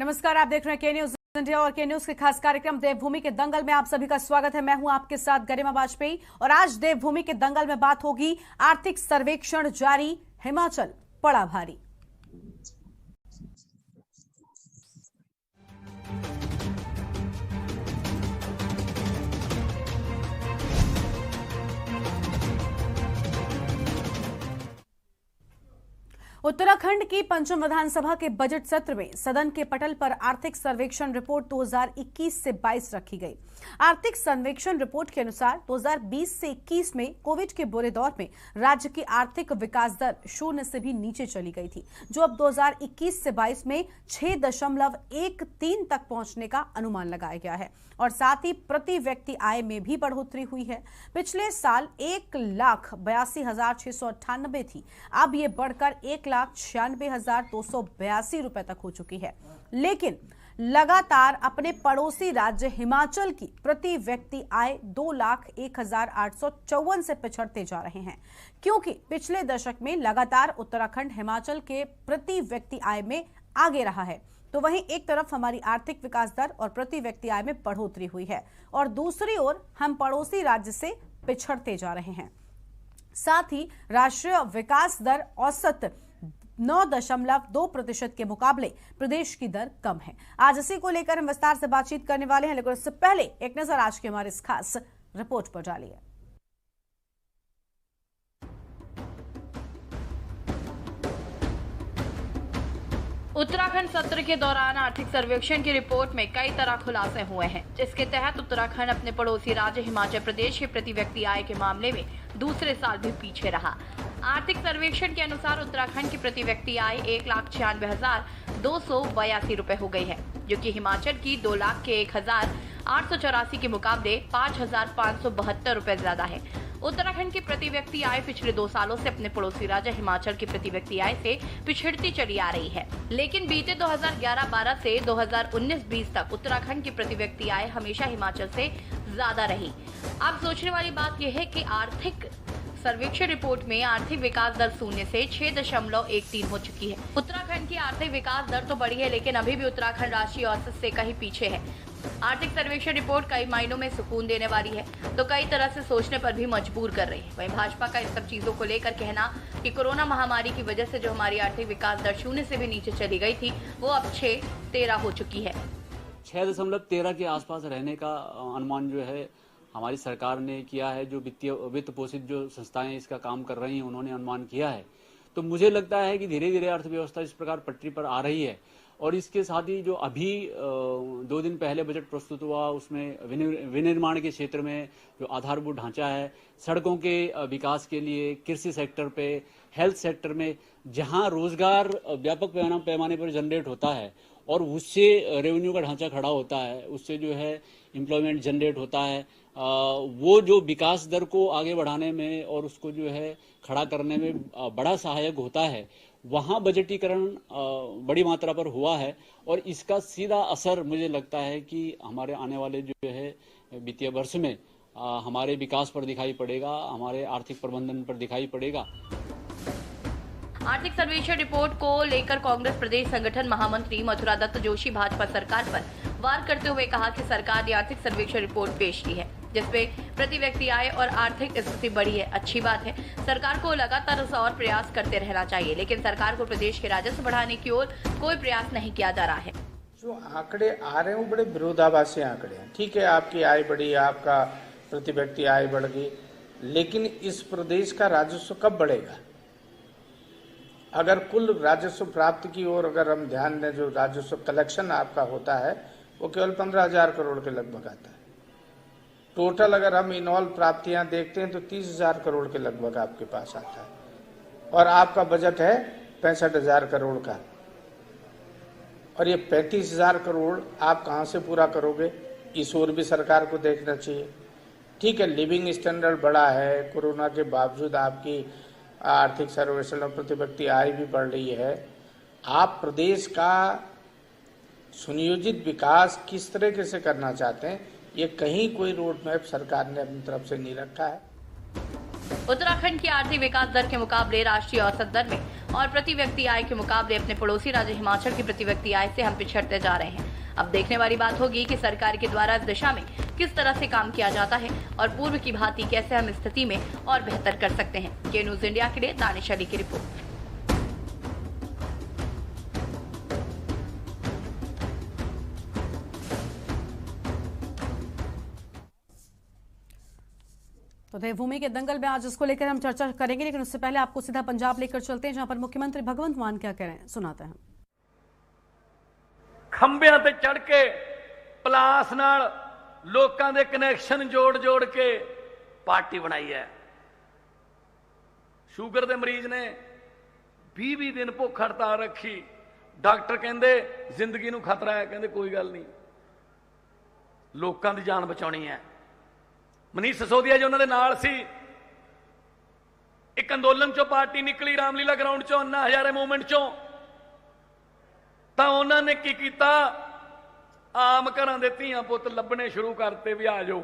नमस्कार, आप देख रहे हैं के न्यूज इंडिया और के न्यूज के खास कार्यक्रम देवभूमि के दंगल में आप सभी का स्वागत है। मैं हूं आपके साथ गरिमा वाजपेयी और आज देवभूमि के दंगल में बात होगी आर्थिक सर्वेक्षण जारी, हिमाचल पड़ा भारी। उत्तराखंड की पंचम विधानसभा के बजट सत्र में सदन के पटल पर आर्थिक सर्वेक्षण रिपोर्ट 2021 से 22 रखी गई। आर्थिक सर्वेक्षण रिपोर्ट के अनुसार 2020 से 21 में कोविड के बुरे दौर में राज्य की आर्थिक विकास दर शून्य से भी नीचे चली गई थी, जो अब 2021 से 22 में 6.13 तक पहुंचने का अनुमान लगाया गया है। और साथ ही प्रति व्यक्ति आय में भी बढ़ोतरी हुई है। पिछले साल 1,82,698 थी, अब ये बढ़कर 1,96,282 रुपए तक हो चुकी है। लेकिन लगातार अपने पड़ोसी राज्य हिमाचल की प्रति व्यक्ति आय 2,01,854 से पिछड़ते जा रहे हैं, क्योंकि पिछले दशक में लगातार उत्तराखंड हिमाचल के प्रति व्यक्ति आय में आगे रहा है। तो वहीं एक तरफ हमारी आर्थिक विकास दर और प्रति व्यक्ति आय में बढ़ोतरी हुई है और दूसरी ओर हम पड़ोसी राज्य से पिछड़ते जा रहे हैं। साथ ही राष्ट्रीय विकास दर औसत 9.2% के मुकाबले प्रदेश की दर कम है। आज इसी को लेकर हम विस्तार से बातचीत करने वाले हैं, लेकिन इससे पहले एक नजर आज के हमारे इस खास रिपोर्ट पर डालिए। उत्तराखंड सत्र के दौरान आर्थिक सर्वेक्षण की रिपोर्ट में कई तरह खुलासे हुए हैं, जिसके तहत उत्तराखंड अपने पड़ोसी राज्य हिमाचल प्रदेश के प्रति व्यक्ति आय के मामले में दूसरे साल भी पीछे रहा। आर्थिक सर्वेक्षण के अनुसार उत्तराखंड की प्रति व्यक्ति आय 1,96,282 रुपए हो गई है, जो कि हिमाचल की 2,01,884 के मुकाबले 5,572 रुपए ज्यादा है। उत्तराखंड की प्रति व्यक्ति आय पिछले 2 सालों से अपने पड़ोसी राज्य हिमाचल की प्रति व्यक्ति आय से पिछड़ती चली आ रही है, लेकिन बीते 2011-12 से 2019-20 तक उत्तराखंड की प्रति व्यक्ति आय हमेशा हिमाचल से ज्यादा रही। अब सोचने वाली बात यह है कि आर्थिक सर्वेक्षण रिपोर्ट में आर्थिक विकास दर शून्य से 6.13 हो चुकी है। उत्तराखंड की आर्थिक विकास दर तो बढ़ी है, लेकिन अभी भी उत्तराखंड राष्ट्रीय औसत से कहीं पीछे है। आर्थिक सर्वेक्षण रिपोर्ट कई मायनों में सुकून देने वाली है, तो कई तरह से सोचने पर भी मजबूर कर रही है। वहीं भाजपा का इन सब चीजों को लेकर कहना कि कोरोना महामारी की वजह से जो हमारी आर्थिक विकास दर शून्य से भी नीचे चली गई थी, वो अब 6.13 हो चुकी है। 6.13 के आसपास रहने का अनुमान जो है हमारी सरकार ने किया है। जो वित्त पोषित जो संस्थाएं इसका काम कर रही हैं, उन्होंने अनुमान किया है। तो मुझे लगता है कि धीरे धीरे अर्थव्यवस्था इस प्रकार पटरी पर आ रही है। और इसके साथ ही जो अभी 2 दिन पहले बजट प्रस्तुत हुआ, उसमें विनिर्माण के क्षेत्र में जो आधारभूत ढांचा है, सड़कों के विकास के लिए, कृषि सेक्टर पे, हेल्थ सेक्टर में जहां रोजगार व्यापक पैमाने पर जनरेट होता है और उससे रेवेन्यू का ढांचा खड़ा होता है, उससे जो है एम्प्लॉयमेंट जनरेट होता है, वो जो विकास दर को आगे बढ़ाने में और उसको जो है खड़ा करने में बड़ा सहायक होता है, वहां बजटीकरण बड़ी मात्रा पर हुआ है। और इसका सीधा असर मुझे लगता है कि हमारे आने वाले जो है वित्तीय वर्ष में हमारे विकास पर दिखाई पड़ेगा, हमारे आर्थिक प्रबंधन पर दिखाई पड़ेगा। आर्थिक सर्वेक्षण रिपोर्ट को लेकर कांग्रेस प्रदेश संगठन महामंत्री मथुरा दत्त जोशी भाजपा सरकार पर वार करते हुए कहा कि सरकार ने आर्थिक सर्वेक्षण रिपोर्ट पेश की है, जिसमें प्रति व्यक्ति आय और आर्थिक स्थिति बढ़ी है। अच्छी बात है, सरकार को लगातार और प्रयास करते रहना चाहिए, लेकिन सरकार को प्रदेश के राजस्व बढ़ाने की ओर कोई प्रयास नहीं किया जा रहा है। जो आंकड़े आ रहे हैं वो बड़े विरोधाभासी आंकड़े हैं। ठीक है, आपकी आय बढ़ी, आपका प्रति व्यक्ति आय बढ़ गई, लेकिन इस प्रदेश का राजस्व कब बढ़ेगा? अगर कुल राजस्व प्राप्ति की ओर अगर हम ध्यान दें, जो राजस्व कलेक्शन आपका होता है वो केवल 15,000 करोड़ के लगभग आता है। टोटल अगर हम इनऑल प्राप्तियां देखते हैं तो 30,000 करोड़ के लगभग आपके पास आता है, और आपका बजट है 65,000 करोड़ का। और ये 35,000 करोड़ आप कहाँ से पूरा करोगे, इस ओर भी सरकार को देखना चाहिए। ठीक है, लिविंग स्टैंडर्ड बढ़ा है, कोरोना के बावजूद आपकी आर्थिक सर्वेक्षण और प्रति व्यक्ति आय भी बढ़ रही है। आप प्रदेश का सुनियोजित विकास किस तरीके से करना चाहते हैं, ये कहीं कोई रोड मैप सरकार ने अपनी तरफ से नहीं रखा है। उत्तराखंड की आर्थिक विकास दर के मुकाबले राष्ट्रीय औसत दर में और प्रति व्यक्ति आय के मुकाबले अपने पड़ोसी राज्य हिमाचल की प्रति व्यक्ति आय से हम पिछड़ते जा रहे हैं। अब देखने वाली बात होगी कि सरकार के द्वारा इस दिशा में किस तरह से काम किया जाता है और पूर्व की भांति कैसे हम इस स्थिति में और बेहतर कर सकते हैं। के न्यूज इंडिया के लिए दानिश अली की रिपोर्ट। तो देवभूमि के दंगल में आज इसको लेकर हम चर्चा करेंगे, लेकिन उससे पहले आपको सीधा पंजाब लेकर चलते हैं, जहां पर मुख्यमंत्री भगवंत मान क्या कह रहे हैं, सुनाते हैं। खंबियां ते चढ़ के पलास नाल लोकां दे कनैक्शन जोड़ के पार्टी बनाई है। शुगर दे मरीज ने 20-20 दिन भुख हड़ताल रखी। डॉक्टर कहंदे जिंदगी नूं खतरा है, कहंदे कोई गल नहीं, लोकां दी जान बचाउणी है। मनीष सिसोदिया जी उन्हां दे नाल सी। एक अंदोलन चों पार्टी निकली रामलीला ग्राउंड चों, अन्ना हजारे मूवमेंट चों, तां उन्हां ने की कीता, आम घरां दे धीआं पुत्त लभणे शुरू करते भी आ जाओ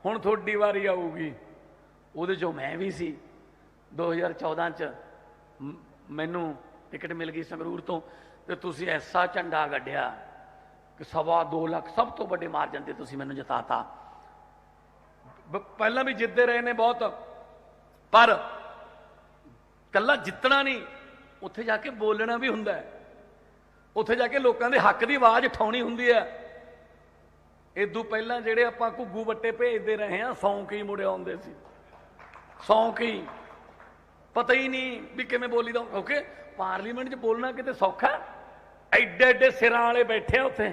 हुण तुहाडी वारी आऊगी। उहदे चों मैं भी सी। 2014 च मैनूं टिकट मिल गई संगरूर तो, ते तुसीं ऐसा झंडा गड्ढिया कि 2.25 लाख सब तो वड्डे मार्जन ते तुसीं मैनूं जिताता। पहला भी जितते रहे ने बहुत, पर कल्ला जितना नहीं, उत्थे जाके बोलना भी हुंदा है, उत्थे जाके लोगों के हक की आवाज उठाउणी हुंदी है। इदू पहला जिहड़े आपां घुग्गू बट्टे भेजते रहे हैं, 100 की मुड़े आउंदे सी, 100 की, पता ही नहीं भी किवें बोली दा। क्योंकि पार्लीमेंट च बोलना किते सौखा, एडे एडे सिरां वाले बैठे उत्थे,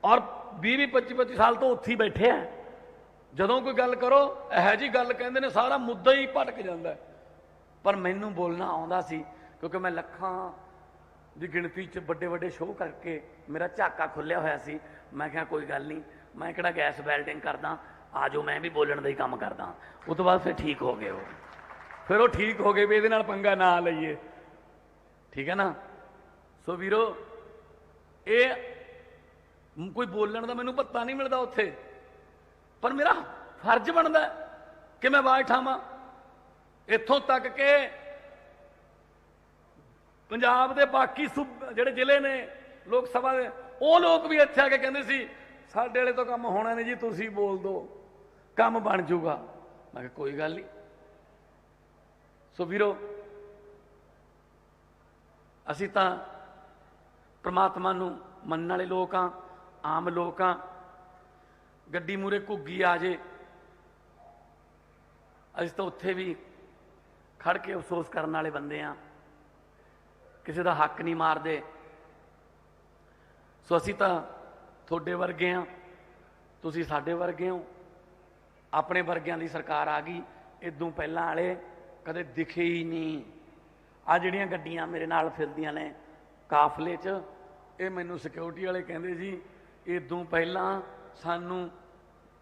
और 20-25 साल तो उत्थे ही बैठे हैं। जदों कोई गल करो यह जी गल कहंदे ने, सारा मुद्दा ही भटक जाता है। पर मैनूं बोलना आउंदा सी, क्योंकि मैं लखां दी गिणती च बड़े बड़े शो करके मेरा झाका खुलिया होया सी। मैं कहा कोई गल नहीं, मैं किहड़ा गैस बैल्टिंग करदा, आ जाओ मैं भी बोलण दा ही काम करदा। उस तो बाद फिर ठीक हो गए, फिर वो ठीक हो गए भी इहदे नाल पंगा ना लईए, ठीक है ना। सो वीरो, ये कोई बोलण दा मैनूं पता नहीं मिलदा उत्थे, पर मेरा फर्ज बनता है कि मैं आवाज उठावां। इत्थों तक के पंजाब के बाकी जिहड़े जिले ने लोक सभा दे, वो लोग भी इत्थे आके कहंदे सी साडे वाले तो काम होना नहीं जी, तुसीं बोल दो काम बन जूगा। मैं कहा कोई गल नहीं। सो वीरो, असीं तां परमात्मा नूं मनण वाले लोक हां, आम लोक हां। गड्डी मूहरे घुग्गी आ जे, असीं तो उत्थे भी खड़ के अफसोस करने वाले बंदे आ, किसी का हक नहीं मारते। सो असीं तां तुहाडे वर्गे आ, तुसीं साडे वर्गे हो। अपने वर्गियां दी सरकार आ गई, इदों पहलां वाले कदे दिखे ही नहीं। आ जिहड़ियां गड्डियां मेरे नाल फिरदियां ने काफले च, ये मैनूं सिक्योरिटी वाले कहंदे जी इदों पहलां सानू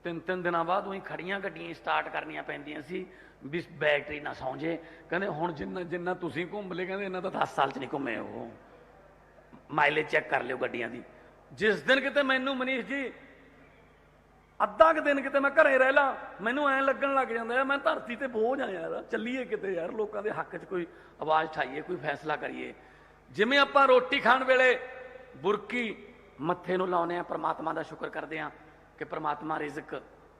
3-3 दिनों बाद वही खड़ियां गड्डियां स्टार्ट करनियां पैंदियां सी भी बैटरी ना सौ जे। कहंदे हुण जिन्ना जिन्ना तुसीं घुम ले, कहंदे इन्ना तो 10 साल च नहीं घुमे। वो माइलेज चैक कर लियो गड्डियां दी। जिस दिन किते मैनू मनीष जी अद्धा क दिन किते मैं घरे रह ला, मैनू ऐ लगन लग जांदा है मैं धरती ते बोझ आ यार, चलीए किते यार, लोकां दे हक च कोई आवाज़ उठाइए, कोई फैसला करिए। जिवें आपां रोटी खाण वेले बुरकी मत्थे नूं लाउने आ, परमात्मा दा शुक्र करदे आ कि परमात्मा रिजक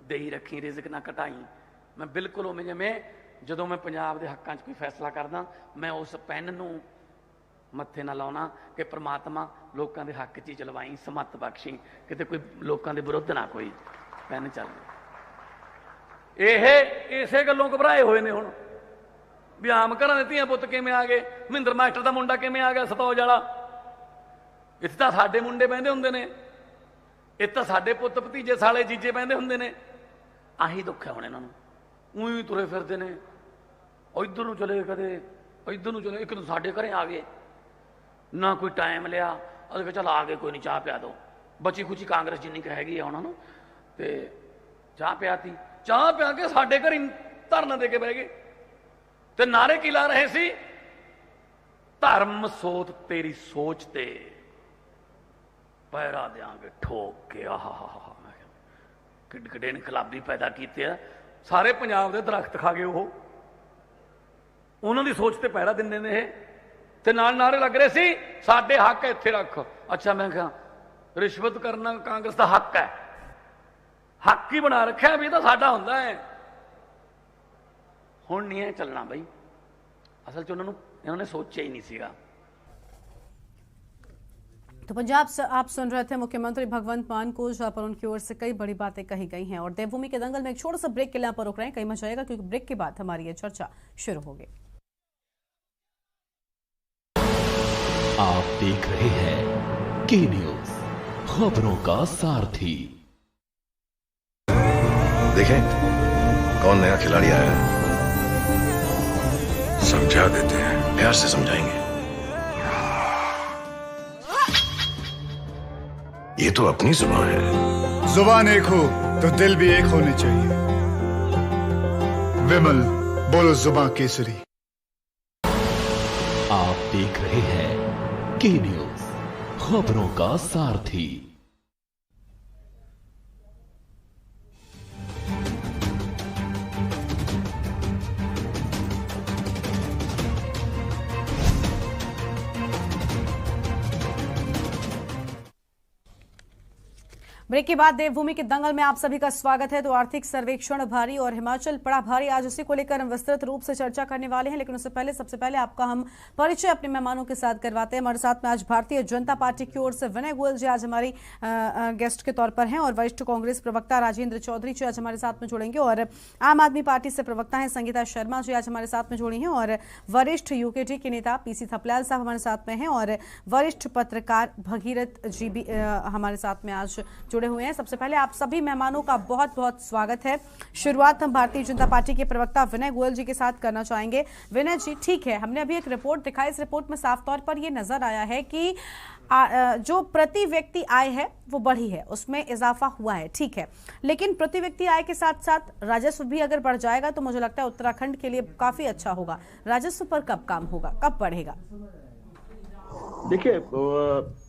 देई रखी, रिजक ना घटाई। मैं बिल्कुल उवें जिवें जदों मैं पंजाब दे हक्कां च कोई फैसला करदा, मैं उस पैन नूं मत्थे ना लाउणा कि परमात्मा लोकां दे हक च ही चलवाई, समत बख्शी, किते कोई लोकां दे विरुद्ध ना कोई पैन चल। इसे गल्लों घबराए हुए ने हुण भी आम घरां दे धीआं पुत्त किवें आ गए, मਹਿੰਦਰ मास्टर दा मुंडा किवें आ गया सतौज वाला। इत्थे तां साडे मुंडे बहिंदे हुंदे ने, इत्थे तां साडे पुत्त भतीजे साले जीजे बहिंदे हुंदे ने। आही दुख है हुण इन्हां नूं, ऊई तुरे फिरदे ने, इधर नूं चले कदे इधर नूं चले। एक दिन साडे घरे आ गए, ना कोई टाइम लिया, अगर चल आ गए कोई नहीं चाह पिया दो, बची खुची कांग्रेस जिन्नी क हैगी आ उन्हां नूं, ते चाह पियाती। चाह पिया के साडे घर धरना दे के बह गए, ते नारे की ला रहे सी, धर्म सोत तेरी सोच ते पैरा देंगे ठोक के। आहा किड किडे इनकलाबी पैदा किए, ਸਾਰੇ ਪੰਜਾਬ ਦੇ ਦਰਖਤ ਖਾ ਗਏ ਉਹ। ਉਹਨਾਂ ਦੀ ਸੋਚ ਤੇ ਪੈੜਾ ਦਿੰਦੇ ਨੇ ਇਹ, ਤੇ ਨਾਲ ਨਾਰੇ ਲੱਗ ਰਹੇ ਸੀ ਸਾਡੇ ਹੱਕ ਇੱਥੇ ਰੱਖ। ਅੱਛਾ, ਮੈਂ ਕਿਹਾ ਰਿਸ਼ਵਤ ਕਰਨਾ ਕਾਂਗਰਸ ਦਾ ਹੱਕ ਹੈ, ਹੱਕ ਹੀ ਬਣਾ ਰੱਖਿਆ ਵੀ ਇਹ ਤਾਂ ਸਾਡਾ ਹੁੰਦਾ ਹੈ। ਹੁਣ ਨਹੀਂ ਇਹ ਚੱਲਣਾ ਬਈ, ਅਸਲ 'ਚ ਇਹਨਾਂ ਨੇ ਸੋਚਿਆ ही नहीं ਸੀਗਾ। तो पंजाब से आप सुन रहे थे मुख्यमंत्री भगवंत मान को, जहां पर उनकी ओर से कई बड़ी बातें कही गई हैं। और देवभूमि के दंगल में एक छोटा सा ब्रेक के लिए यहाँ पर रुक रहे हैं, कहीं मत जाएगा क्योंकि ब्रेक के बाद हमारी ये चर्चा शुरू होगी। आप देख रहे हैं के न्यूज, खबरों का सारथी। देखें कौन नया खिलाड़ी आया है, समझा देते हैं, प्यार से समझाएंगे। ये तो अपनी जुबान है। जुबान एक हो तो दिल भी एक होने चाहिए। विमल बोलो जुबान केसरी। आप देख रहे हैं के न्यूज, खबरों का सारथी। ब्रेक के बाद देवभूमि के दंगल में आप सभी का स्वागत है। तो आर्थिक सर्वेक्षण भारी और हिमाचल पड़ा भारी, आज उसी को लेकर हम विस्तृत रूप से चर्चा करने वाले हैं। लेकिन उससे पहले सबसे पहले आपका हम परिचय अपने मेहमानों के साथ करवाते हैं। हमारे साथ में आज भारतीय जनता पार्टी की ओर से विनय गोयल जी आज हमारी गेस्ट के तौर पर हैं, और वरिष्ठ कांग्रेस प्रवक्ता राजेंद्र चौधरी जी आज हमारे साथ में जुड़ेंगे, और आम आदमी पार्टी से प्रवक्ता है संगीता शर्मा जी आज हमारे साथ में जुड़ी हैं, और वरिष्ठ यूकेडी के नेता पीसी थपलियाल साहब हमारे साथ में हैं, और वरिष्ठ पत्रकार भगीरथ जी भी हमारे साथ में आज जुड़े हुए हैं। सबसे पहले आप सभी मेहमानों का बहुत बहुत स्वागत है। शुरुआत हम भारतीय जनता पार्टी के प्रवक्ता विनय गोयल जी के साथ करना चाहेंगे। विनय जी, ठीक है, हमने अभी एक रिपोर्ट दिखाई, इस रिपोर्ट में साफ तौर पर यह नजर आया है कि जो प्रति व्यक्ति आय है वो बढ़ी है, उसमें इजाफा हुआ है, ठीक है, लेकिन प्रति व्यक्ति आय के साथ साथ राजस्व भी अगर बढ़ जाएगा तो मुझे लगता है उत्तराखंड के लिए काफी अच्छा होगा। राजस्व पर कब काम होगा, कब बढ़ेगा? देखिए,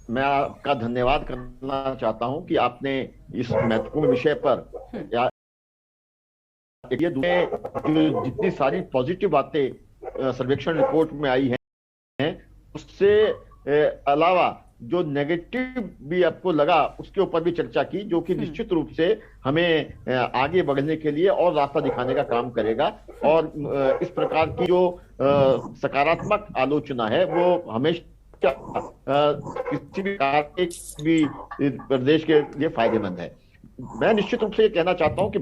मैं आपका धन्यवाद करना चाहता हूं कि आपने इस महत्वपूर्ण विषय पर ये जितनी सारी पॉजिटिव बातें सर्वेक्षण रिपोर्ट में आई हैं, उससे अलावा जो नेगेटिव भी आपको लगा उसके ऊपर भी चर्चा की, जो कि निश्चित रूप से हमें आगे बढ़ने के लिए और रास्ता दिखाने का काम करेगा। और इस प्रकार की जो सकारात्मक आलोचना है वो हमेशा किसी भी प्रदेश के लिए फायदेमंद है। मैं निश्चित रूप से ये कहना चाहता हूं कि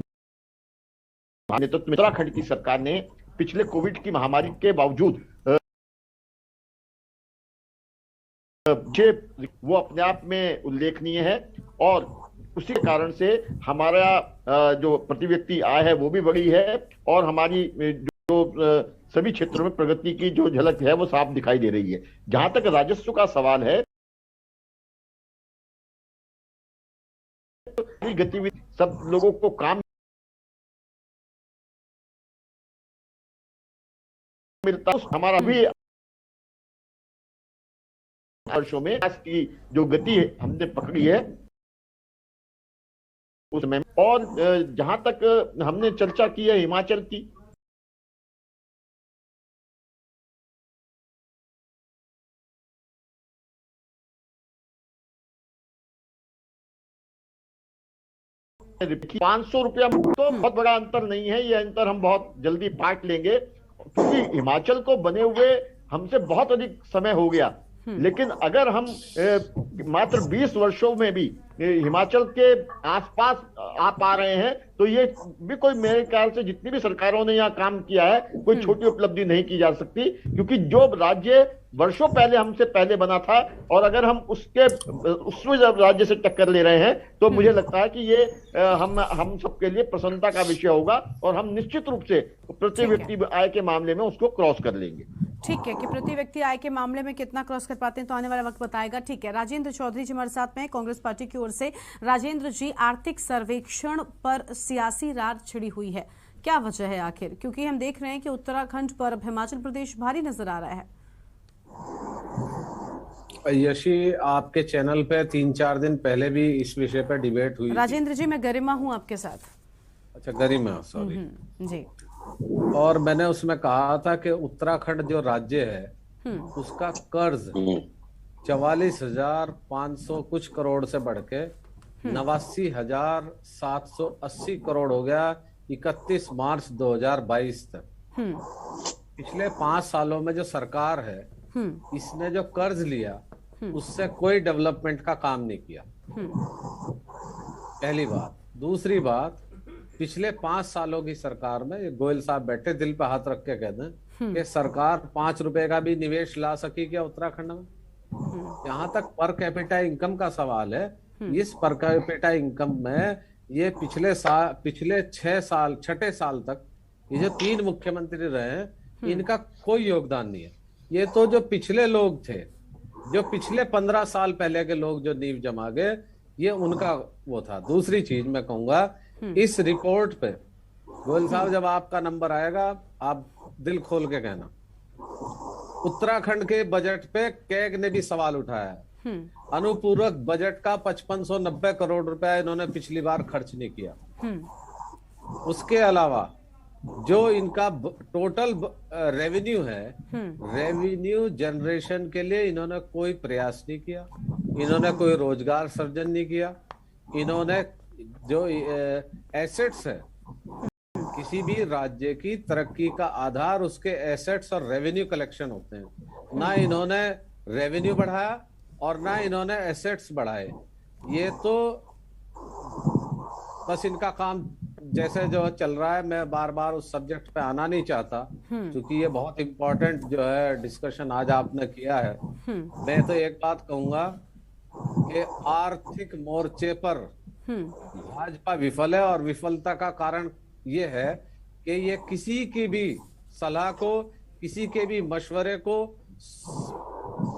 नेतृत्व में उत्तराखंड की सरकार ने पिछले कोविड की महामारी के बावजूद वो अपने आप में उल्लेखनीय है, और उसी कारण से हमारा जो प्रति व्यक्ति आय है वो भी बढ़ी है, और हमारी जो सभी क्षेत्रों में प्रगति की जो झलक है वो साफ दिखाई दे रही है। जहां तक राजस्व का सवाल है, गतिविधि सब लोगों को काम मिलता, हमारा भी वर्षों में की जो गति हमने पकड़ी है उसमें। और जहां तक हमने चर्चा की है हिमाचल की, ₹500 तो बहुत बड़ा अंतर नहीं है, ये अंतर हम बहुत जल्दी पाट लेंगे, क्योंकि हिमाचल को बने हुए हमसे बहुत अधिक समय हो गया। लेकिन अगर हम मात्र 20 वर्षों में भी हिमाचल के आसपास आ पा रहे हैं तो ये भी कोई, मेरे ख्याल से जितनी भी सरकारों ने यहाँ काम किया है, कोई छोटी उपलब्धि नहीं की जा सकती, क्योंकि जो राज्य वर्षों पहले हमसे पहले बना था, और अगर हम उसमें जब राज्य से टक्कर ले रहे हैं तो मुझे लगता है कि ये हम सबके लिए प्रसन्नता का विषय होगा, और हम निश्चित रूप से प्रति व्यक्ति आय के मामले में उसको क्रॉस कर लेंगे। ठीक है, कि प्रति व्यक्ति आय के मामले में कितना क्रॉस कर पाते हैं तो आने वाला वक्त बताएगा। ठीक है, राजेंद्र चौधरी जी हमारे साथ में कांग्रेस पार्टी की ओर से। राजेंद्र जी, आर्थिक सर्वेक्षण पर सियासी रार छिड़ी हुई है, क्या वजह है आखिर? क्योंकि हम देख रहे हैं कि उत्तराखंड पर अब हिमाचल प्रदेश भारी नजर आ रहा है। यशी, आपके चैनल पे 3-4 दिन पहले भी इस विषय पर डिबेट हुई। राजेंद्र जी, मैं गरिमा हूं आपके साथ। अच्छा, गरिमा, सॉरी। जी। और मैंने उसमें कहा था कि उत्तराखंड जो राज्य है उसका कर्ज 44,500 कुछ करोड़ से बढ़ के 89,780 करोड़ हो गया 31 मार्च 2022 तक। पिछले 5 सालों में जो सरकार है इसने जो कर्ज लिया उससे कोई डेवलपमेंट का काम नहीं किया, पहली बात। दूसरी बात, पिछले 5 सालों की सरकार में, ये गोयल साहब बैठे दिल पे हाथ रख के कहते हैं कि सरकार 5 रुपए का भी निवेश ला सकी क्या उत्तराखंड में? यहाँ तक पर कैपिटा इनकम का सवाल है, इस पर कैपिटा इनकम में ये पिछले 6 साल तक ये जो 3 मुख्यमंत्री रहे हैं इनका कोई योगदान नहीं है। ये तो जो पिछले लोग थे, जो पिछले 15 साल पहले के लोग जो नींव जमा गए, ये उनका वो था। दूसरी चीज मैं कहूंगा, इस रिपोर्ट पे गोयल साहब जब आपका नंबर आएगा आप दिल खोल के कहना, उत्तराखंड के बजट पे कैग ने भी सवाल उठाया है। अनुपूरक बजट का 5590 करोड़ रुपया इन्होंने पिछली बार खर्च नहीं किया। उसके अलावा जो इनका टोटल रेवेन्यू है, रेवेन्यू जनरेशन के लिए इन्होंने कोई प्रयास नहीं किया, इन्होंने कोई रोजगार सृजन नहीं किया। इन्होंने जो एसेट्स है, किसी भी राज्य की तरक्की का आधार उसके एसेट्स और रेवेन्यू कलेक्शन होते हैं। ना इन्होंने रेवेन्यू बढ़ाया और ना इन्होंने एसेट्स बढ़ाए। ये तो बस इनका काम जैसे जो चल रहा है। मैं बार बार उस सब्जेक्ट पे आना नहीं चाहता क्योंकि ये बहुत इंपॉर्टेंट जो है डिस्कशन आज आपने किया है। मैं तो एक बात कहूंगा कि आर्थिक मोर्चे पर भाजपा विफल है और विफलता का कारण ये है कि ये किसी की भी सलाह को, किसी के भी मशवरे को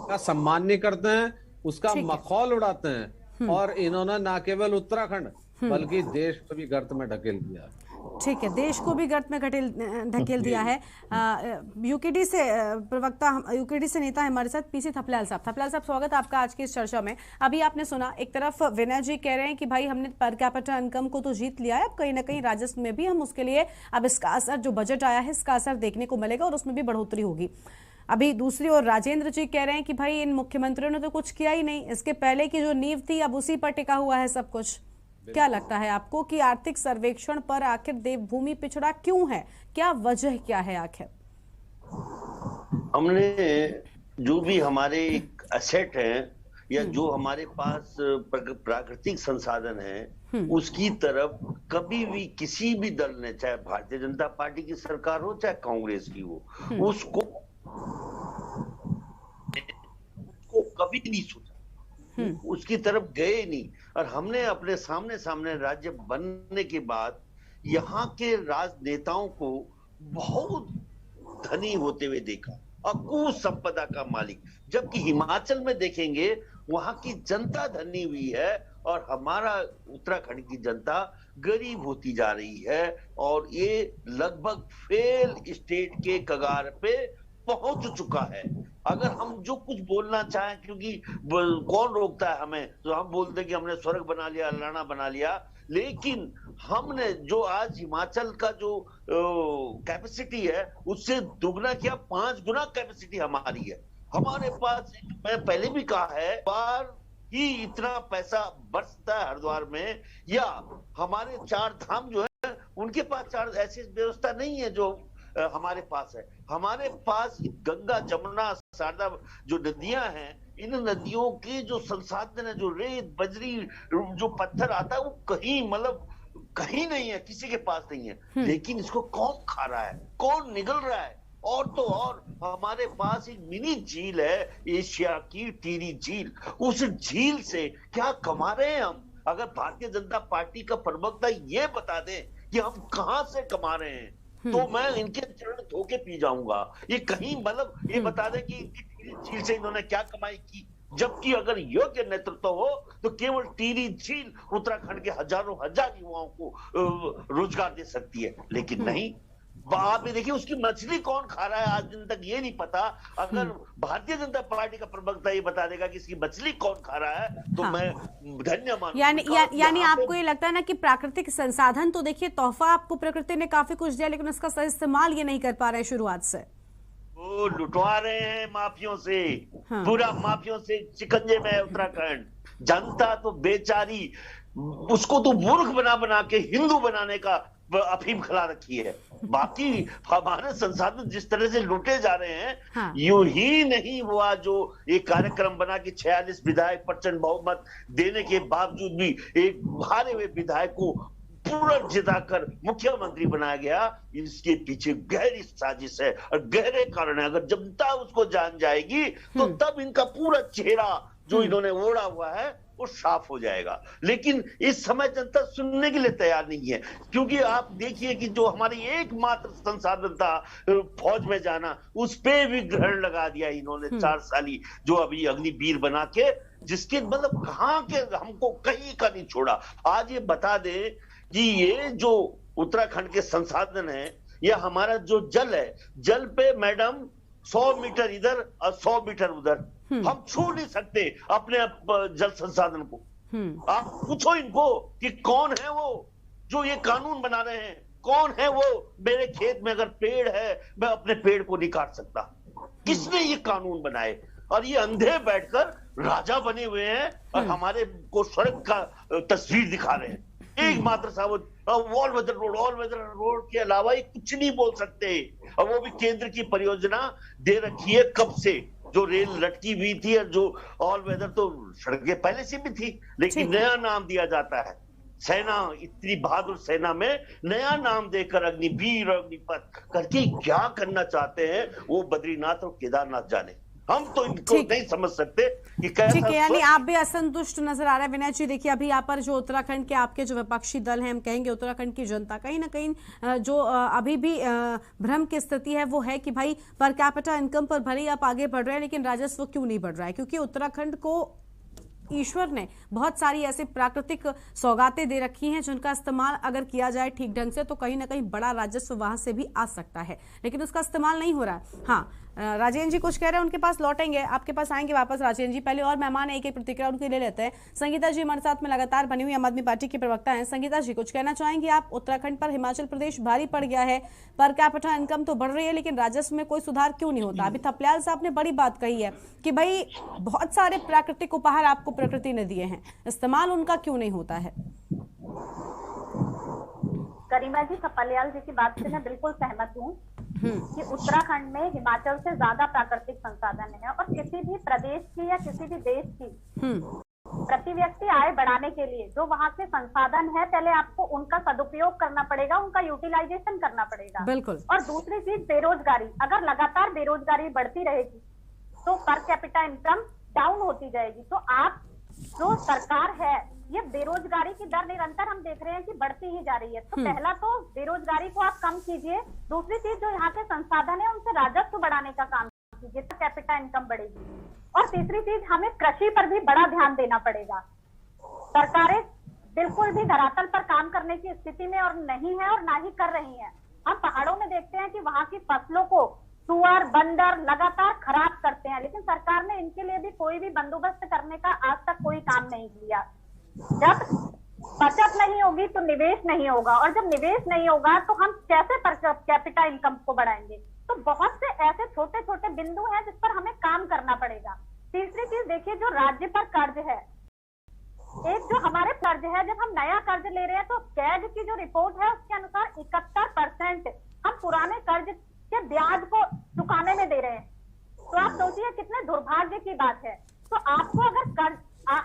का सम्मान नहीं करते हैं, उसका मखौल उड़ाते हैं। और इन्होंने ना केवल उत्तराखंड बल्कि देश को भी गर्त में ढकेल दिया। ठीक है, देश को भी गर्त में ढकेल दिया है। यूकेडी से प्रवक्ता, यूकेडी से नेता है हमारे साथ पीसी थपलियाल साहब। थपलियाल साहब, स्वागत है आपका आज की इस चर्चा में। अभी आपने सुना, एक तरफ विनय जी कह रहे हैं कि भाई हमने पर कैपिटा इनकम को तो जीत लिया है, अब कहीं ना कहीं राजस्व में भी हम उसके लिए अब इसका असर, जो बजट आया है इसका असर देखने को मिलेगा और उसमें भी बढ़ोतरी होगी। अभी दूसरी ओर राजेंद्र जी कह रहे हैं कि भाई इन मुख्यमंत्रियों ने तो कुछ किया ही नहीं, इसके पहले की जो नींव थी अब उसी पर टिका हुआ है सब कुछ। क्या लगता है आपको कि आर्थिक सर्वेक्षण पर आखिर देवभूमि पिछड़ा क्यों है? क्या वजह क्या है आखिर? हमने जो भी हमारे एसेट हैं या जो हमारे पास प्राकृतिक संसाधन है उसकी तरफ कभी भी किसी भी दल ने, चाहे भारतीय जनता पार्टी की सरकार हो चाहे कांग्रेस की हो, उसको कभी नहीं सोचा, उसकी तरफ गए नहीं। और हमने अपने सामने राज्य बनने के बाद यहाँ के राजनेताओं को बहुत धनी होते हुए देखा, अकूत संपदा का मालिक। जबकि हिमाचल में देखेंगे वहां की जनता धनी हुई है और हमारा उत्तराखंड की जनता गरीब होती जा रही है और ये लगभग फेल स्टेट के कगार पे पहुंच चुका है। अगर हम जो कुछ बोलना चाहें, क्योंकि कौन रोकता है हमें, तो हम बोलते हैं कि हमने स्वर्ग बना लिया, लाना बना लिया। लेकिन हमने जो आज हिमाचल का जो कैपेसिटी है उससे दुगना किया, 5 गुना कैपेसिटी हमारी है। हमारे पास, मैं पहले भी कहा है, बार ही इतना पैसा बरसता है हरिद्वार में, या हमारे 4 धाम जो है उनके पास 4 ऐसी व्यवस्था नहीं है जो हमारे पास है। हमारे पास गंगा, जमुना, शारदा जो नदियां हैं, इन नदियों के जो संसाधन है, जो रेत, बजरी, जो पत्थर आता है, वो कहीं मतलब कहीं नहीं है, किसी के पास नहीं है। लेकिन इसको कौन खा रहा है, कौन निगल रहा है? और तो और हमारे पास एक मिनी झील है, एशिया की टिहरी झील। उस झील से क्या कमा रहे हैं हम? अगर भारतीय जनता पार्टी का प्रवक्ता ये बता दे कि हम कहां से कमा रहे हैं तो मैं इनके चरण धो के पी जाऊंगा। ये कहीं मतलब ये बता दे कि टिहरी झील से इन्होंने क्या कमाई की। जबकि अगर योग्य नेतृत्व हो तो केवल टिहरी झील उत्तराखंड के हजारों हजार युवाओं को रोजगार दे सकती है, लेकिन नहीं। आप ये देखिए उसकी मछली कौन खा रहा है आज दिन तक ये नहीं पता। अगर भारतीय जनता पार्टी का प्रवक्ता ये बता देगा कि इसकी मछली कौन खा रहा है तो हाँ। मैं धन्य मानूंगा। यानी आपको ये लगता है ना कि प्राकृतिक संसाधन तो देखिए तोहफा आपको प्रकृति ने काफी कुछ दिया, लेकिन उसका सही इस्तेमाल ये नहीं कर पा रहे शुरुआत से। वो लुटवा रहे हैं माफियों से। हाँ। पूरा माफियों से शिकंजे में है उत्तराखंड। जनता तो बेचारी, उसको तो मूर्ख बना बना के हिंदू बनाने का अफीम खिला रखी है। बाकी हमारे संसाधन जिस तरह से लूटे जा रहे हैं, हाँ। यूं ही नहीं हुआ जो एक कार्यक्रम बना कि 46 विधायक प्रचंड बहुमत देने के बावजूद भी एक हारे हुए विधायक को पूरा जिताकर मुख्यमंत्री बनाया गया। इसके पीछे गहरी साजिश है और गहरे कारण है। अगर जनता उसको जान जाएगी तो तब इनका पूरा चेहरा जो इन्होंने ओढ़ा हुआ है वो साफ हो जाएगा। लेकिन इस समय जनता सुनने के लिए तैयार नहीं है, क्योंकि आप देखिए कि जो हमारी एकमात्र संसाधन था फौज में जाना, उस पे भी ग्रहण लगा दिया इन्होंने 4 साली जो अभी अग्निवीर बना के, जिसके मतलब कहां के हमको कहीं का नहीं छोड़ा। आज ये बता दे कि ये जो उत्तराखंड के संसाधन है, या हमारा जो जल है, जल पे मैडम 100 मीटर इधर और 100 मीटर उधर, हम छू नहीं सकते अपने जल संसाधन को। आप पूछो इनको कि कौन है वो जो ये कानून बना रहे हैं, कौन है वो मेरे खेत में अगर पेड़ है मैं अपने पेड़ को नहीं काट सकता। किसने ये कानून बनाए? और ये अंधे बैठकर राजा बने हुए हैं और हमारे को स्वर्ग का तस्वीर दिखा रहे हैं। एकमात्र सावध ऑल वेदर रोड के अलावा ये कुछ नहीं बोल सकते। और वो भी केंद्र की परियोजना दे रखी है कब से, जो रेल लटकी हुई थी, और जो ऑल वेदर तो सड़कें पहले से भी थी, लेकिन नया नाम दिया जाता है। सेना, इतनी बहादुर सेना में नया नाम देकर अग्निवीर और अग्निपथ करके क्या करना चाहते हैं वो बद्रीनाथ और केदारनाथ जाने। हम तो इनको नहीं समझ सकते कि कैसा। ठीक है, यानी आप भी असंतुष्ट नजर आ रहे हैं विनय जी। देखिए अभी यहाँ पर जो उत्तराखंड के आपके जो विपक्षी दल हैं, हम कहेंगे उत्तराखंड की जनता कहीं ना कहीं जो अभी भी भ्रम की स्थिति है वो है कि भाई पर कैपिटा इनकम पर भले ही आप आगे बढ़ रहे हैं, लेकिन राजस्व क्यों नहीं बढ़ रहा है? क्योंकि उत्तराखंड को ईश्वर ने बहुत सारी ऐसी प्राकृतिक सौगातें दे रखी हैं जिनका इस्तेमाल अगर किया जाए ठीक ढंग से तो कहीं ना कहीं बड़ा राजस्व वहां से भी आ सकता है, लेकिन उसका इस्तेमाल नहीं हो रहा है। हाँ, राजेंद्र जी कुछ कह रहे हैं, उनके पास लौटेंगे, आपके पास आएंगे वापस राजेंद्र जी। पहले और मेहमान एक एक प्रतिक्रिया उनकी ले लेते हैं। संगीता जी हमारे साथ में लगातार बनी हुई आम आदमी पार्टी की प्रवक्ता हैं। संगीता जी कुछ कहना चाहेंगे आप? उत्तराखंड पर हिमाचल प्रदेश भारी पड़ गया है, पर कैपिटा इनकम तो बढ़ रही है, लेकिन राजस्व में कोई सुधार क्यों नहीं होता? अभी थपलियाल साहब ने बड़ी बात कही है कि भाई बहुत सारे प्राकृतिक उपहार आपको प्रकृति ने दिए हैं, इस्तेमाल उनका क्यों नहीं होता है? गरिमा जी, थपलियाल जी की बात से मैं बिल्कुल सहमत हूँ कि उत्तराखंड में हिमाचल से ज्यादा प्राकृतिक संसाधन है, और किसी भी प्रदेश की या किसी भी देश की प्रति व्यक्ति आय बढ़ाने के लिए जो वहाँ के संसाधन है, पहले आपको उनका सदुपयोग करना पड़ेगा, उनका यूटिलाइजेशन करना पड़ेगा। बिल्कुल। और दूसरी चीज बेरोजगारी, अगर लगातार बेरोजगारी बढ़ती रहेगी तो पर कैपिटा इनकम डाउन होती जाएगी। तो आप जो सरकार है, ये बेरोजगारी की दर निरंतर हम देख रहे हैं कि बढ़ती ही जा रही है। तो पहला तो बेरोजगारी को आप कम कीजिए, दूसरी चीज जो यहाँ के संसाधन है उनसे राजस्व बढ़ाने का काम कीजिए, तो कैपिटा इनकम बढ़ेगी। और तीसरी चीज, हमें कृषि पर भी बड़ा ध्यान देना पड़ेगा। सरकारें बिल्कुल भी धरातल पर काम करने की स्थिति में और नहीं है और ना ही कर रही है। हम पहाड़ों में देखते हैं कि वहाँ की फसलों को सुअर, बंदर लगातार खराब करते हैं, लेकिन सरकार ने इनके लिए भी कोई भी बंदोबस्त करने का आज तक कोई काम नहीं किया। जब बचत नहीं होगी तो निवेश नहीं होगा, और जब निवेश नहीं होगा तो हम कैसे पर कैपिटा इनकम को बढ़ाएंगे? तो बहुत से ऐसे छोटे छोटे बिंदु हैं जिस पर हमें काम करना पड़ेगा। तीसरी चीज देखिए, जो राज्य पर कर्ज है, एक जो हमारे कर्ज है, जब हम नया कर्ज ले रहे हैं तो कैग की जो रिपोर्ट है उसके अनुसार 71% हम पुराने कर्ज के ब्याज को चुकाने में दे रहे हैं। तो आप सोचिए कितने दुर्भाग्य की बात है। तो आपको अगर कर्ज,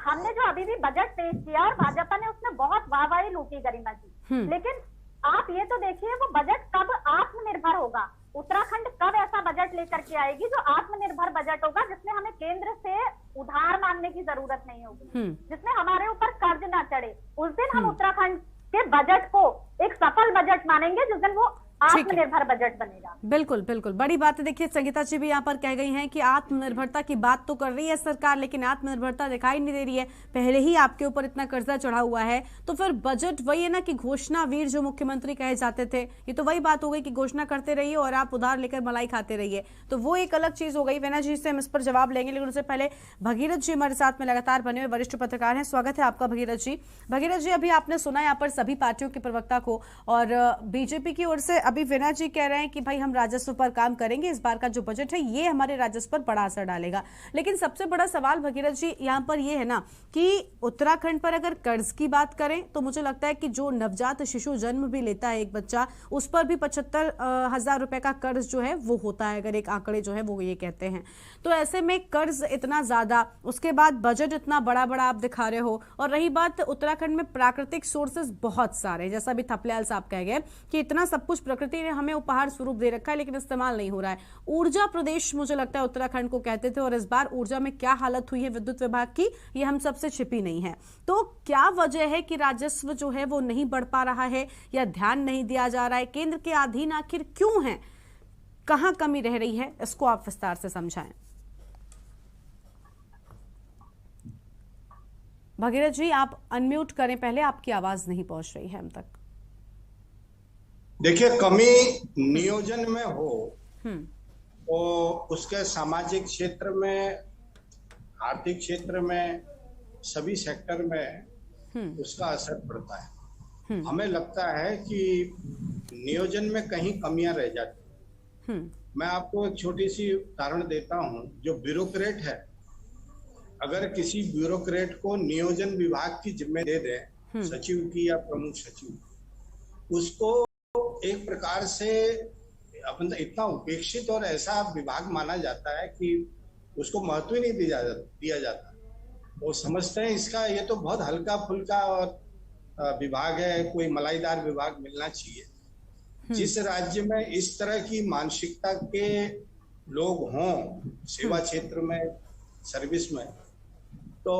हमने जो अभी भी बजट पेश किया और भाजपा ने उसमें बहुत वाहवाही लूटी गरिमा जी, लेकिन आप ये तो देखिए वो बजट कब आत्मनिर्भर होगा? उत्तराखंड कब ऐसा बजट लेकर के आएगी जो आत्मनिर्भर बजट होगा, जिसमें हमें केंद्र से उधार मांगने की जरूरत नहीं होगी, जिसमें हमारे ऊपर कर्ज ना चढ़े? उस दिन हम उत्तराखंड के बजट को एक सफल बजट मानेंगे जिस दिन वो आत्मनिर्भर बजट बनेगा। बिल्कुल बिल्कुल, बड़ी बात है। देखिए संगीता जी भी यहाँ पर कह गई हैं कि आत्मनिर्भरता की बात तो कर रही है सरकार, लेकिन आत्मनिर्भरता दिखाई नहीं दे रही है। पहले ही आपके ऊपर इतना कर्जा चढ़ा हुआ है, तो फिर बजट वही है ना कि घोषणा वीर जो मुख्यमंत्री कहे जाते थे, ये तो वही बात हो गई कि घोषणा करते रहिए और आप उधार लेकर मलाई खाते रहिए, तो वो एक अलग चीज हो गई। वेना जी से हम इस पर जवाब लेंगे, लेकिन उससे पहले भगीरथ जी हमारे साथ में लगातार बने हुए वरिष्ठ पत्रकार हैं। स्वागत है आपका भगीरथ जी। भगीरथ जी, अभी आपने सुना यहाँ पर सभी पार्टियों के प्रवक्ता को, और बीजेपी की ओर से अभी वेना जी कह रहे हैं कि भाई हम राजस्व पर काम करेंगे, इस बार का जो बजट है ये हमारे राजस्व पर बड़ा असर डालेगा। लेकिन सबसे बड़ा सवाल भगीरथ जी यहाँ पर ये है ना कि उत्तराखंड पर अगर कर्ज की बात करें तो मुझे लगता है कि जो नवजात शिशु जन्म भी लेता है एक बच्चा, उस पर भी 75,000 रुपए का कर्ज जो है वो होता है, अगर एक आंकड़े जो है वो ये कहते हैं। तो ऐसे में कर्ज इतना ज्यादा, उसके बाद बजट इतना बड़ा बड़ा आप दिखा रहे हो, और रही बात उत्तराखंड में प्राकृतिक सोर्सेज बहुत सारे, जैसा भी थपलियाल साहब कह गए कि इतना सब कुछ प्रकृति ने हमें उपहार स्वरूप दे रखा है लेकिन इस्तेमाल नहीं हो रहा है। ऊर्जा प्रदेश मुझे लगता है उत्तराखंड को कहते थे, और इस बार ऊर्जा में क्या हालत हुई है विद्युत विभाग की, ये हम सबसे छिपी नहीं है। तो क्या वजह है कि राजस्व जो है वो नहीं बढ़ पा रहा है या ध्यान नहीं दिया जा रहा है? केंद्र के अधीन आखिर क्यों है, कहां कमी रह रही है, इसको आप विस्तार से समझाएं। भगीरथ जी आप अनम्यूट करें पहले, आपकी आवाज नहीं पहुंच रही है हम तक। देखिए, कमी नियोजन में हो तो उसके सामाजिक क्षेत्र में, आर्थिक क्षेत्र में, सभी सेक्टर में उसका असर पड़ता है। हमें लगता है कि नियोजन में कहीं कमियां रह जाती। मैं आपको एक छोटी सी उदाहरण देता हूं। जो ब्यूरोक्रेट है, अगर किसी ब्यूरोक्रेट को नियोजन विभाग की जिम्मे दे दें, सचिव की या प्रमुख सचिव, उसको एक प्रकार से अपन इतना उपेक्षित और ऐसा विभाग माना जाता है कि उसको महत्व ही नहीं दिया जाता। वो समझते हैं इसका ये तो बहुत हल्का फुल्का और विभाग है, कोई मलाईदार विभाग मिलना चाहिए। जिस राज्य में इस तरह की मानसिकता के लोग हों सेवा क्षेत्र में, सर्विस में, तो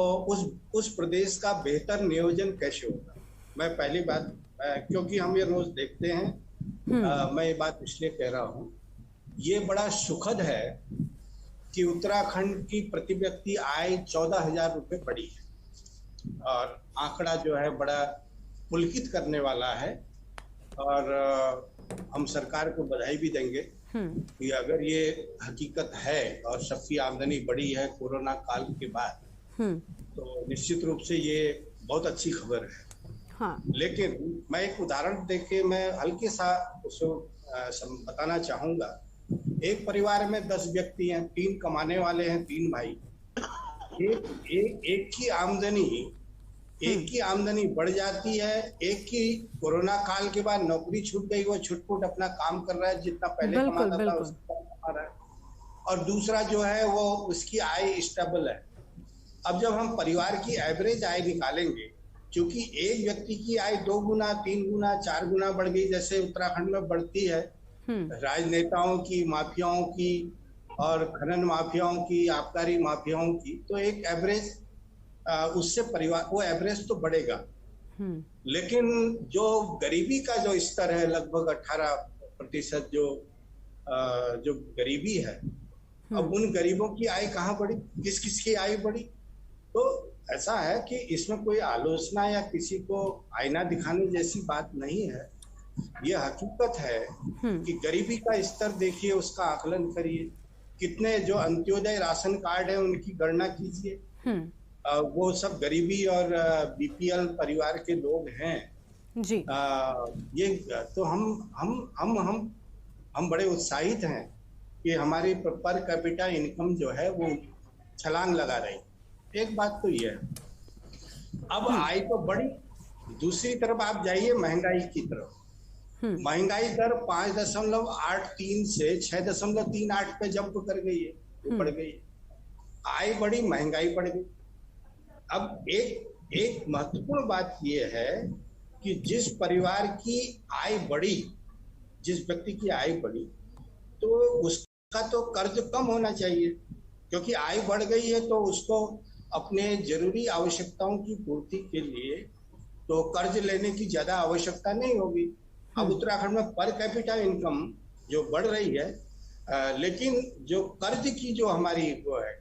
उस प्रदेश का बेहतर नियोजन कैसे होगा? मैं पहली बात, क्योंकि हम ये रोज देखते हैं, मैं ये बात इसलिए कह रहा हूँ, ये बड़ा सुखद है कि उत्तराखंड की प्रति व्यक्ति आय 14,000 रुपये बढ़ी है, और आंकड़ा जो है बड़ा पुलकित करने वाला है। और हम सरकार को बधाई भी देंगे कि अगर ये हकीकत है और सबकी आमदनी बढ़ी है कोरोना काल के बाद, तो निश्चित रूप से ये बहुत अच्छी खबर है। हाँ। लेकिन मैं एक उदाहरण देके मैं हल्के सा उसको बताना चाहूंगा। एक परिवार में 10 व्यक्ति हैं, 3 कमाने वाले हैं, 3 भाई। एक की आमदनी बढ़ जाती है, एक की कोरोना काल के बाद नौकरी छूट गई, वो छुटपुट अपना काम कर रहा है, जितना पहले कमाता था उसका कमा रहा है, और दूसरा जो है वो उसकी आय स्टेबल है। अब जब हम परिवार की एवरेज आय निकालेंगे, क्योंकि एक व्यक्ति की आय 2 गुना, 3 गुना, 4 गुना बढ़ गई, जैसे उत्तराखंड में बढ़ती है राजनेताओं की, माफियाओं की, और खनन माफियाओं की, आबकारी माफियाओं की, तो एक एवरेज उससे परिवार वो एवरेज तो बढ़ेगा। लेकिन जो गरीबी का जो स्तर है, लगभग 18% जो गरीबी है, अब उन गरीबों की आय कहाँ बढ़ी, किस किस की आय बढ़ी? तो ऐसा है कि इसमें कोई आलोचना या किसी को आईना दिखाने जैसी बात नहीं है। यह हकीकत है कि गरीबी का स्तर देखिए, उसका आकलन करिए, कितने जो अंत्योदय राशन कार्ड है उनकी गणना कीजिए, वो सब गरीबी और बीपीएल परिवार के लोग हैं जी। ये तो हम बड़े उत्साहित हैं कि हमारी पर कैपिटा इनकम जो है वो छलांग लगा रही। एक बात तो ये है, अब आय तो बढ़ी, दूसरी तरफ आप जाइए महंगाई की तरफ। महंगाई दर 5.83 से 6.38 पे जंप कर गई है, बढ़ गई है। आय बढ़ी, महंगाई बढ़ गई। अब एक महत्वपूर्ण बात यह है कि जिस परिवार की आय बढ़ी, जिस व्यक्ति की आय बढ़ी, तो उसका तो कर्ज कम होना चाहिए, क्योंकि आय बढ़ गई है तो उसको अपने जरूरी आवश्यकताओं की पूर्ति के लिए तो कर्ज लेने की ज्यादा आवश्यकता नहीं होगी। अब उत्तराखंड में पर कैपिटा इनकम जो बढ़ रही है, लेकिन जो कर्ज की जो हमारी वो है,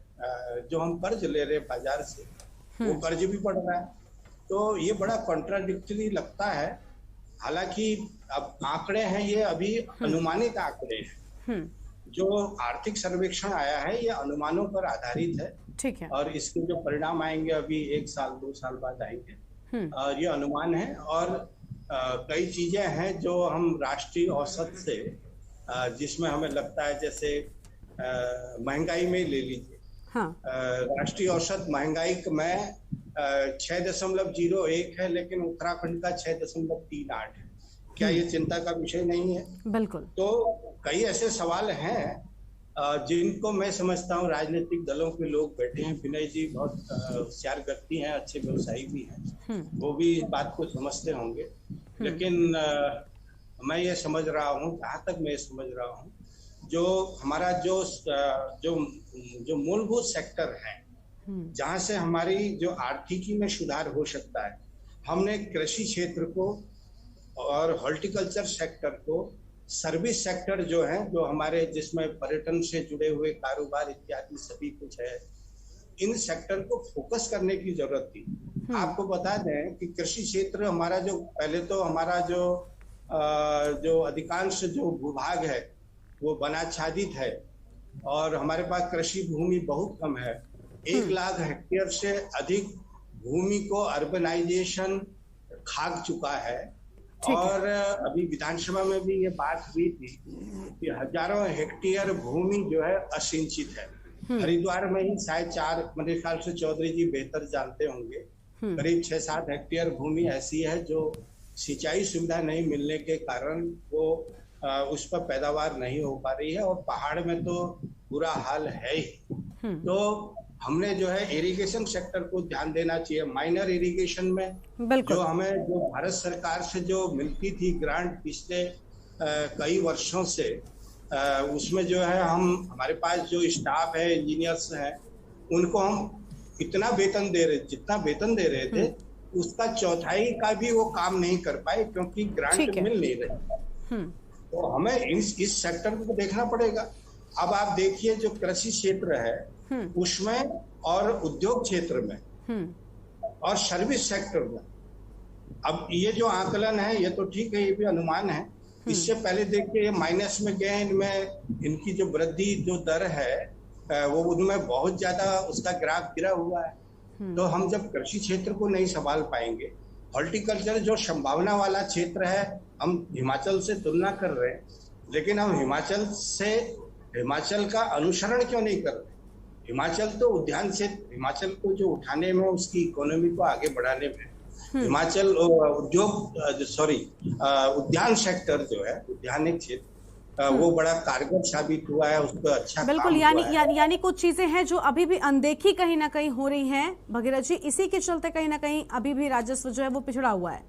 जो हम कर्ज ले रहे हैं बाजार से, वो कर्ज भी बढ़ रहा है। तो ये बड़ा कॉन्ट्राडिक्टरी लगता है। हालांकि अब आंकड़े हैं, ये अभी अनुमानित आंकड़े हैं। जो आर्थिक सर्वेक्षण आया है ये अनुमानों पर आधारित है। ठीक है। और इसके जो परिणाम आएंगे अभी 1 साल 2 साल बाद आएंगे। और ये अनुमान है, और कई चीजें हैं जो हम राष्ट्रीय औसत से, जिसमें हमें लगता है, जैसे महंगाई में ले लीजिए। राष्ट्रीय औसत महंगाई में 6.01 है, लेकिन उत्तराखंड का 6.38 है। क्या ये चिंता का विषय नहीं है? बिल्कुल। तो कई ऐसे सवाल हैं जिनको मैं समझता हूँ राजनीतिक दलों के लोग बैठे हैं। विनय जी बहुत होशियार व्यक्ति हैं, अच्छे व्यवसायी भी हैं, वो भी इस बात को समझते होंगे। लेकिन मैं ये समझ रहा हूँ, जहाँ तक मैं समझ रहा हूँ, जो हमारा जो मूलभूत सेक्टर है, जहाँ से हमारी जो आर्थिकी में सुधार हो सकता है, हमने कृषि क्षेत्र को और हॉर्टिकल्चर सेक्टर को, सर्विस सेक्टर जो है, जो हमारे जिसमें पर्यटन से जुड़े हुए कारोबार इत्यादि सभी कुछ है, इन सेक्टर को फोकस करने की जरूरत थी। आपको बता दें कि कृषि क्षेत्र हमारा जो पहले तो हमारा जो अधिकांश जो भूभाग है वो वनाच्छादित है, और हमारे पास कृषि भूमि बहुत कम है। 1 लाख हेक्टेयर से अधिक भूमि को अर्बनाइजेशन खाग चुका है। और अभी विधानसभा में भी ये बात हुई थी कि हजारों हेक्टेयर भूमि जो है असिंचित है। हरिद्वार में ही शायद 4, मेरे ख्याल से चौधरी जी बेहतर जानते होंगे, करीब 6-7 हेक्टेयर भूमि ऐसी है जो सिंचाई सुविधा नहीं मिलने के कारण वो उस पर पैदावार नहीं हो पा रही है, और पहाड़ में तो बुरा हाल है ही। तो हमने जो है इरिगेशन सेक्टर को ध्यान देना चाहिए। माइनर इरिगेशन में जो हमें जो भारत सरकार से जो मिलती थी ग्रांट पिछले कई वर्षों से, उसमें जो है हमारे पास जो स्टाफ है, इंजीनियर्स हैं, उनको हम इतना वेतन दे रहे, जितना वेतन दे रहे थे उसका 1/4 का भी वो काम नहीं कर पाए, क्योंकि ग्रांट मिल नहीं रही। तो हमें इस सेक्टर को देखना पड़ेगा। अब आप देखिए जो कृषि क्षेत्र है उसमें, और उद्योग क्षेत्र में, और सर्विस सेक्टर में, अब ये जो आकलन है ये तो ठीक है, ये भी अनुमान है। इससे पहले देखिए ये माइनस में गए, इनमें इनकी जो वृद्धि जो दर है वो उनमें बहुत ज्यादा उसका ग्राफ गिरा हुआ है। तो हम जब कृषि क्षेत्र को नहीं संभाल पाएंगे, हॉर्टिकल्चर जो संभावना वाला क्षेत्र है, हम हिमाचल से तुलना कर रहे हैं, लेकिन हम हिमाचल का अनुसरण क्यों नहीं कर रहे? हिमाचल तो उद्यान से, हिमाचल को जो उठाने में, उसकी इकोनॉमी को आगे बढ़ाने में हिमाचल उद्यान सेक्टर जो है, उद्यानिक क्षेत्र, वो बड़ा कारगर साबित हुआ है, उसको अच्छा बिल्कुल। यानी कुछ चीजें हैं जो अभी भी अनदेखी कहीं ना कहीं हो रही हैं भगीरथ जी, इसी के चलते कहीं ना कहीं अभी भी राजस्व जो है वो पिछड़ा हुआ है।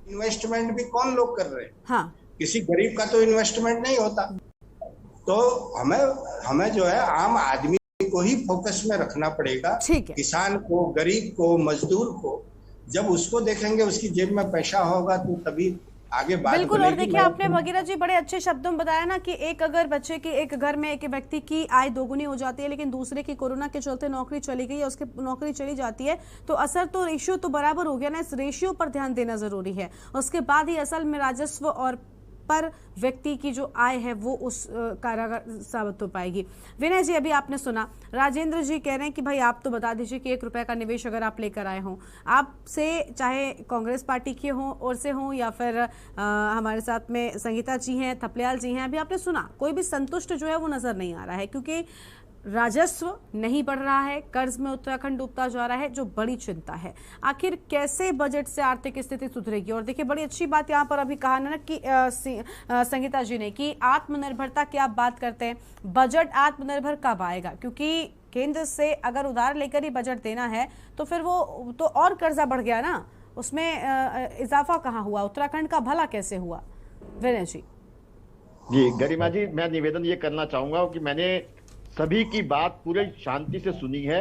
इन्वेस्टमेंट भी कौन लोग कर रहे हैं? किसी गरीब का तो इन्वेस्टमेंट नहीं होता। तो हमें जो है आम आदमी को ही फोकस में रखना पड़ेगा। किसान को, गरीब को, मजदूर को, जब उसको देखेंगे, उसकी जेब में पैसा होगा, तो तभी आगे बात। बिल्कुल। और देखिए आपने भगीरथ जी बड़े अच्छे शब्दों में बताया ना कि एक अगर बच्चे की, एक घर में एक व्यक्ति की आय दोगुनी हो जाती है, लेकिन दूसरे की कोरोना के चलते नौकरी चली गई है, उसकी नौकरी चली जाती है, तो असर तो रेशियो तो बराबर हो गया ना। इस रेशियो पर ध्यान देना जरूरी है, उसके बाद ही असल में राजस्व और पर व्यक्ति की जो आय है वो उस कारगर साबित हो पाएगी। विनय जी, अभी आपने सुना, राजेंद्र जी कह रहे हैं कि भाई आप तो बता दीजिए कि 1 रुपए का निवेश अगर आप लेकर आए हों, आपसे चाहे कांग्रेस पार्टी के हों और से हों, या फिर हमारे साथ में संगीता जी हैं, थपलियाल जी हैं, अभी आपने सुना, कोई भी संतुष्ट जो है वो नजर नहीं आ रहा है, क्योंकि राजस्व नहीं बढ़ रहा है, कर्ज में उत्तराखंड डूबता जा रहा है, जो बड़ी चिंता है। आखिर कैसे बजट से आर्थिक स्थिति सुधरेगी? और देखिए बड़ी अच्छी बात यहाँ पर अभी कहा ना कि संगीता जी ने कि आत्मनिर्भरता की आप बात करते हैं, बजट आत्मनिर्भर कब आएगा? क्योंकि केंद्र से अगर उधार लेकर ही बजट देना है तो फिर वो तो और कर्जा बढ़ गया ना, उसमें इजाफा कहाँ हुआ? उत्तराखंड का भला कैसे हुआ? विनय जी। गरिमा जी, मैं निवेदन ये करना चाहूंगा कि मैंने सभी की बात पूरे शांति से सुनी है,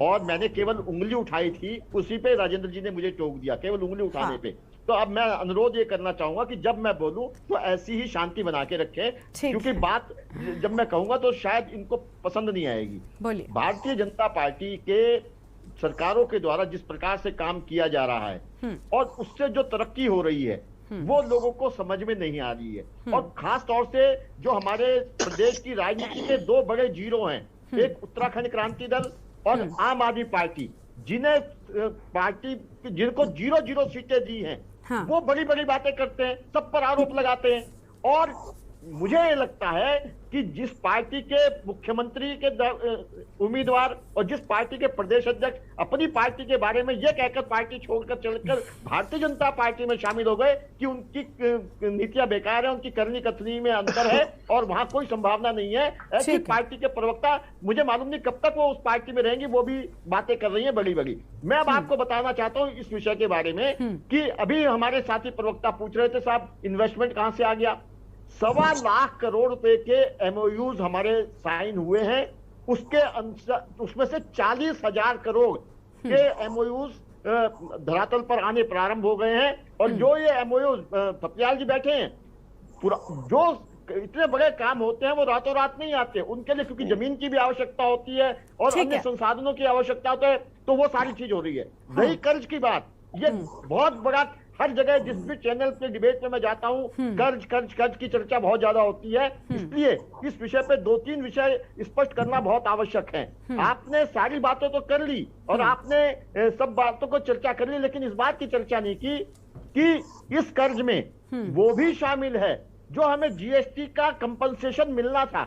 और मैंने केवल उंगली उठाई थी, उसी पे राजेंद्र जी ने मुझे टोक दिया, केवल उंगली उठाने पे। तो अब मैं अनुरोध ये करना चाहूंगा कि जब मैं बोलूं तो ऐसी ही शांति बना के रखें, क्योंकि बात जब मैं कहूंगा तो शायद इनको पसंद नहीं आएगी। बोलिए। भारतीय जनता पार्टी के सरकारों के द्वारा जिस प्रकार से काम किया जा रहा है और उससे जो तरक्की हो रही है वो लोगों को समझ में नहीं आ रही है। और खास तौर से जो हमारे प्रदेश की राजनीति के दो बड़े जीरो हैं, एक उत्तराखंड क्रांति दल और आम आदमी पार्टी, जिनको 0-0 सीटें दी हैं, वो बड़ी बड़ी बातें करते हैं, सब पर आरोप लगाते हैं। और मुझे ये लगता है कि जिस पार्टी के मुख्यमंत्री के उम्मीदवार और जिस पार्टी के प्रदेश अध्यक्ष अपनी पार्टी के बारे में ये कहकर पार्टी छोड़कर चलकर भारतीय जनता पार्टी में शामिल हो गए कि उनकी नीतियां बेकार है, उनकी करनी कथनी में अंतर है और वहां कोई संभावना नहीं है, ऐसी पार्टी के प्रवक्ता मुझे मालूम नहीं कब तक वो उस पार्टी में रहेंगी, वो भी बातें कर रही है बड़ी बड़ी। मैं अब आपको बताना चाहता हूँ इस विषय के बारे में कि अभी हमारे साथी प्रवक्ता पूछ रहे थे, साहब इन्वेस्टमेंट कहां से आ गया। 1.25 लाख करोड़ रुपए के एमओयूज हमारे साइन हुए हैं, उसमें से 40,000 करोड़ के एमओयूज धरातल पर आने प्रारंभ हो गए हैं। और जो ये एमओयूज पटियाल जी बैठे हैं, पूरा जो इतने बड़े काम होते हैं वो रातों रात नहीं आते, उनके लिए क्योंकि जमीन की भी आवश्यकता होती है और अन्य संसाधनों की आवश्यकता होती है, तो वो सारी चीज हो रही है। रही कर्ज की बात, ये बहुत बड़ा, हर जगह जिस भी चैनल पे डिबेट में मैं जाता हूँ कर्ज कर्ज कर्ज की चर्चा बहुत ज्यादा होती है, इसलिए इस विषय पे 2-3 विषय स्पष्ट करना बहुत आवश्यक है। आपने सारी बातें तो कर ली और आपने सब बातों को चर्चा कर ली, लेकिन इस बात की चर्चा नहीं की कि इस कर्ज में वो भी शामिल है जो हमें जीएसटी का कंपनसेशन मिलना था,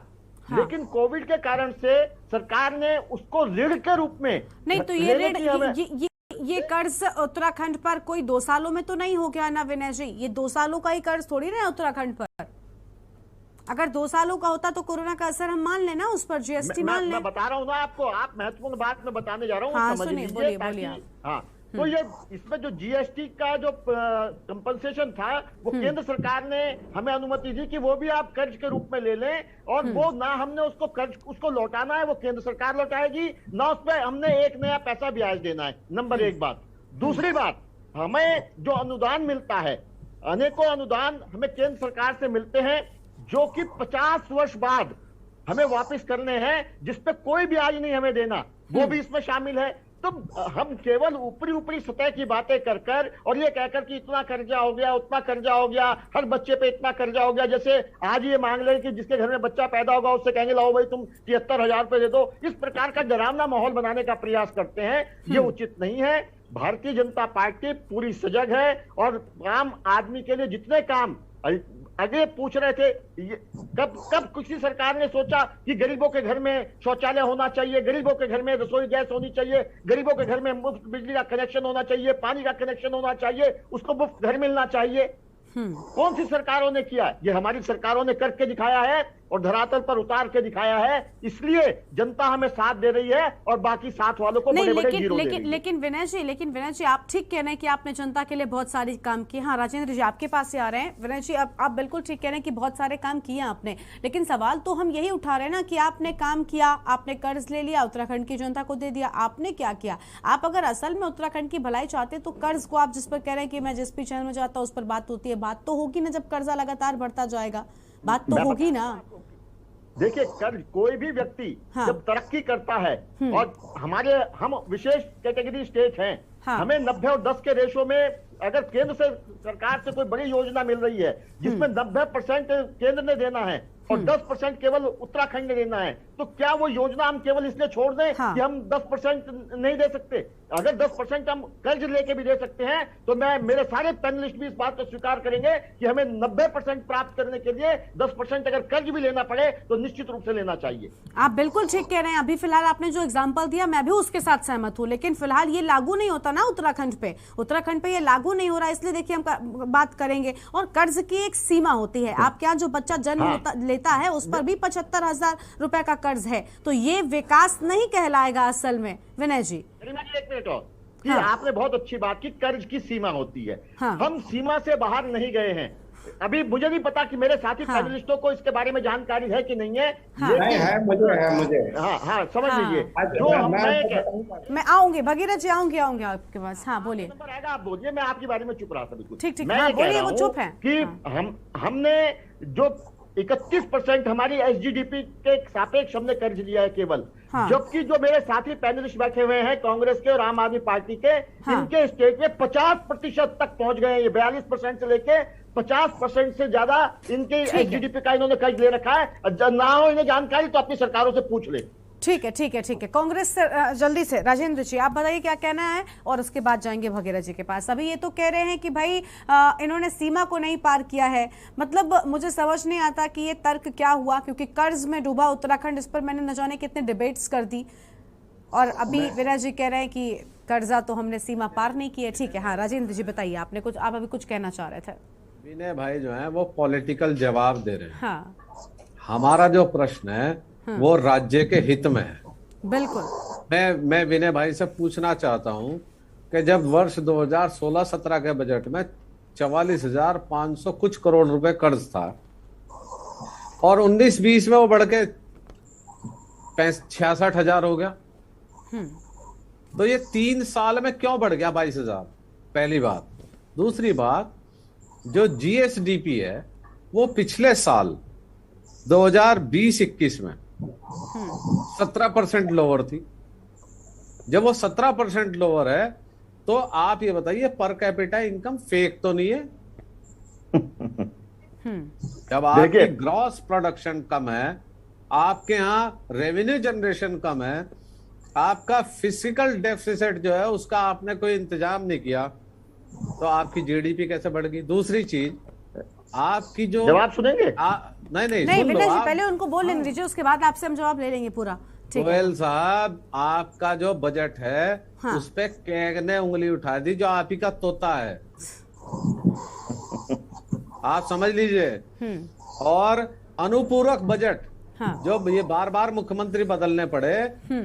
लेकिन कोविड के कारण से सरकार ने उसको ऋण के रूप में नहीं, तो ये ऋण ये कर्ज उत्तराखंड पर कोई 2 सालों में तो नहीं हो गया ना विनय जी, ये 2 सालों का ही कर्ज थोड़ी ना है उत्तराखंड पर। अगर 2 सालों का होता तो कोरोना का असर हम मान लेना उस पर, जीएसटी मान ले। मैं बता रहा हूँ ना आपको, आप महत्वपूर्ण बात मैं बताने जा रहा हूँ, हाँ, समझ लीजिए। हाँ, तो ये इसमें जो जीएसटी का जो कंपनसेशन था वो केंद्र सरकार ने हमें अनुमति दी कि वो भी आप कर्ज के रूप में ले लें, और वो ना हमने उसको कर्ज उसको लौटाना है, वो केंद्र सरकार लौटाएगी, ना उसमें हमने एक नया पैसा ब्याज देना है। नंबर 1 बात। दूसरी बात, हमें जो अनुदान मिलता है, अनेकों अनुदान हमें केंद्र सरकार से मिलते हैं जो कि 50 वर्ष बाद हमें वापस करने हैं, जिसपे कोई ब्याज नहीं हमें देना, वो भी इसमें शामिल है। तो हम केवल ऊपरी सतह की बातें कर और ये कहकर कि इतना कर्जा हो गया, उतना कर्जा हो गया, हर बच्चे पे इतना कर्जा हो गया, जैसे आज ये मांग रहे कि जिसके घर में बच्चा पैदा होगा उससे कहेंगे लाओ भाई तुम 73,000 रुपए दे दो, इस प्रकार का डरावना माहौल बनाने का प्रयास करते हैं, ये उचित नहीं है। भारतीय जनता पार्टी पूरी सजग है और आम आदमी के लिए जितने काम आगे पूछ रहे थे, कब किसी सरकार ने सोचा कि गरीबों के घर में शौचालय होना चाहिए, गरीबों के घर में रसोई गैस होनी चाहिए, गरीबों के घर में मुफ्त बिजली का कनेक्शन होना चाहिए, पानी का कनेक्शन होना चाहिए, उसको मुफ्त घर मिलना चाहिए। कौन सी सरकारों ने किया? ये हमारी सरकारों ने करके दिखाया है और धरातल पर उतार के दिखाया है, इसलिए जनता हमें साथ दे रही है और बाकी साथ वालों को बड़े बड़े जीरो दे रही है। लेकिन विनय जी आप ठीक कह रहे हैं कि आपने जनता के लिए बहुत सारे काम किए। हाँ, राजेंद्र जी आपके पास से आ रहे हैं। विनय जी आप बिल्कुल ठीक कह रहे हैं कि बहुत सारे काम किए आपने, लेकिन सवाल तो हम यही उठा रहे हैं ना कि आपने काम किया, आपने कर्ज ले लिया, उत्तराखंड की जनता को दे दिया, आपने क्या किया? आप अगर असल में उत्तराखंड की भलाई चाहते तो कर्ज को आप जिस पर कह रहे हैं कि मैं जिस भी चैनल में जाता हूँ उस पर बात होती है, बात तो होगी ना, जब कर्जा लगातार बढ़ता जाएगा बात तो होगी ना। देखिए, कर्ज कोई भी व्यक्ति जब तरक्की करता है, और हम विशेष कैटेगरी स्टेट हैं, हमें 90 और 10 के रेशो में अगर केंद्र से सरकार से कोई बड़ी योजना मिल रही है जिसमें 90% केंद्र ने देना है और 10% केवल उत्तराखंड ने देना है, तो क्या वो योजना हम केवल इसलिए छोड़ दें कि हम 10% नहीं दे सकते? अगर 10% हम कर्ज लेके भी दे सकते हैं तो मेरे सारे पैनलिस्ट भी इस बात को स्वीकार करेंगे कि हमें 90% प्राप्त करने के लिए 10% अगर कर्ज भी लेना पड़े तो निश्चित रूप से लेना चाहिए। आप बिल्कुल ठीक कह रहे हैं। अभी फिलहाल आपने जो एग्जाम्पल दिया मैं भी उसके साथ सहमत हूँ, लेकिन फिलहाल ये लागू नहीं होता ना उत्तराखंड पे ये लागू नहीं हो रहा, इसलिए देखिए हम बात करेंगे। और कर्ज की एक सीमा होती है, आपके यहाँ जो बच्चा जन्म लेता है उस पर भी 75,000 रुपए का कर्ज है, तो ये विकास नहीं कहलाएगा असल में। विनय जी एक मिनट और, कि आपने बहुत अच्छी बात की, कर्ज की सीमा होती है। हम सीमा से बाहर नहीं गए हैं। अभी मुझे नहीं पता कि मेरे साथी पैनलिस्टों को इसके बारे में जानकारी है कि नहीं है। मुझे हाँ समझ लीजिए। जो मैं आऊंगी भगीरथ जी, आऊंगी आपके पास। हाँ बोलिए। नंबर आएगा, आप बोलिए, मैं आपकी बारे में चुप रहा था बिल्कुल। ठीक मैं बोलिए, वो चुप है कि हमने जो 31% हमारी एसजीडीपी के सापेक्ष हमने कर्ज लिया है केवल, जबकि जो मेरे साथी पैनलिस्ट बैठे हुए हैं कांग्रेस के और आम आदमी पार्टी के, इनके स्टेट में 50% तक पहुंच गए हैं। ये 42% से लेके 50% से ज्यादा इनके एसजीडीपी का इन्होंने कर्ज ले रखा है। ना हो इन्हें जानकारी तो अपनी सरकारों से पूछ ले। ठीक है। कांग्रेस से जल्दी से राजेंद्र जी आप बताइए क्या कहना है, और उसके बाद जाएंगे भगीरथ जी के पास। अभी ये तो कह रहे हैं कि भाई इन्होंने सीमा को नहीं पार किया है। मतलब मुझे समझ नहीं आता कि ये तर्क क्या हुआ, क्योंकि कर्ज में डूबा उत्तराखंड, इस पर मैंने न जाने कितने डिबेट्स कर दी, और अभी विराट जी कह रहे हैं कि कर्जा तो हमने सीमा पार नहीं की है। ठीक है, हाँ राजेंद्र जी बताइए, आप अभी कुछ कहना चाह रहे थे। विनय भाई जो है वो पॉलिटिकल जवाब दे रहे हैं। हमारा जो प्रश्न है वो राज्य के हित में है। बिल्कुल। मैं विनय भाई से पूछना चाहता हूं कि जब वर्ष 2016-17 के बजट में 44,500 कुछ करोड़ रुपए कर्ज था, और 19-20 में वो बढ़ के 66,000 हो गया, तो ये 3 साल में क्यों बढ़ गया 22,000? पहली बात। दूसरी बात, जो जीएसडीपी है वो पिछले साल 2020-21 में 17% लोअर थी। जब वो 17% लोअर है तो आप ये बताइए पर कैपिटा इनकम फेक तो नहीं है? जब आपकी ग्रॉस प्रोडक्शन कम है, आपके यहाँ रेवेन्यू जनरेशन कम है, आपका फिजिकल डेफिसिट जो है उसका आपने कोई इंतजाम नहीं किया, तो आपकी जीडीपी कैसे बढ़ गई? दूसरी चीज, आपकी जो जवाब सुनेंगे? नहीं विनय जी पहले उनको बोल लेने दीजिए, उसके बाद आपसे हम जवाब ले लेंगे पूरा। गोयल साहब, आपका जो बजट है उस पे कैग ने उंगली उठा दी, जो आप ही का तोता है। आप समझ लीजिए। और अनुपूरक बजट जो ये बार बार मुख्यमंत्री बदलने पड़े,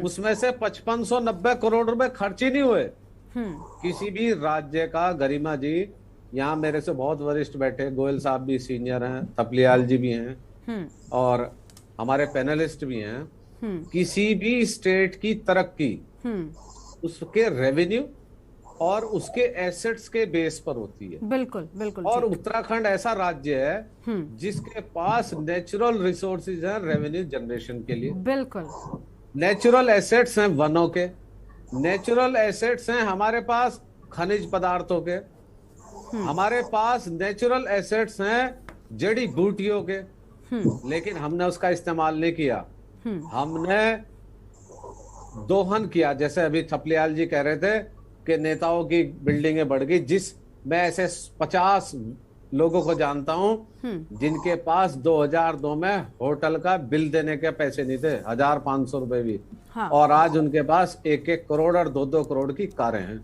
उसमें से 5590 करोड़ रुपए खर्च ही नहीं हुए किसी भी राज्य का। गरिमा जी यहाँ मेरे से बहुत वरिष्ठ बैठे, गोयल साहब भी सीनियर हैं, थपलियाल जी भी हैं, और हमारे पैनलिस्ट भी हैं। किसी भी स्टेट की तरक्की उसके रेवेन्यू और उसके एसेट्स के बेस पर होती है। बिल्कुल बिल्कुल। और उत्तराखंड ऐसा राज्य है जिसके पास नेचुरल रिसोर्सेज हैं रेवेन्यू जनरेशन के लिए। बिल्कुल। नेचुरल एसेट्स हैं वनों के, नेचुरल एसेट्स हैं हमारे पास खनिज पदार्थों के, हमारे पास नेचुरल एसेट्स हैं जड़ी बूटियों के, लेकिन हमने उसका इस्तेमाल नहीं किया। हमने दोहन किया। जैसे अभी थपलियाल जी कह रहे थे कि नेताओं की बिल्डिंगें बढ़ गई, मैं ऐसे 50 लोगों को जानता हूं जिनके पास 2002 में होटल का बिल देने के पैसे नहीं थे, 1500 रुपए भी। और आज उनके पास 1-1 करोड़ और 2-2 करोड़ की कारें हैं।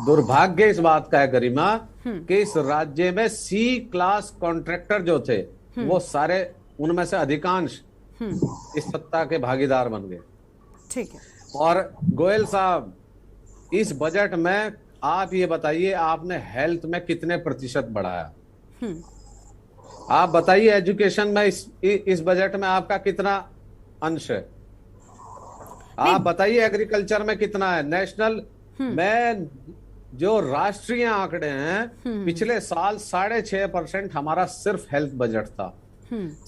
दुर्भाग्य इस बात का है गरिमा कि इस राज्य में सी क्लास कॉन्ट्रैक्टर जो थे वो सारे, उनमें से अधिकांश इस सत्ता के भागीदार बन गए। ठीक है। और गोयल साहब, इस बजट में आप ये बताइए, आपने हेल्थ में कितने प्रतिशत बढ़ाया? आप बताइए एजुकेशन में इस बजट में आपका कितना अंश है? आप बताइए एग्रीकल्चर में कितना है? नेशनल में जो राष्ट्रीय आंकड़े हैं, पिछले साल 6.5% हमारा सिर्फ हेल्थ बजट था।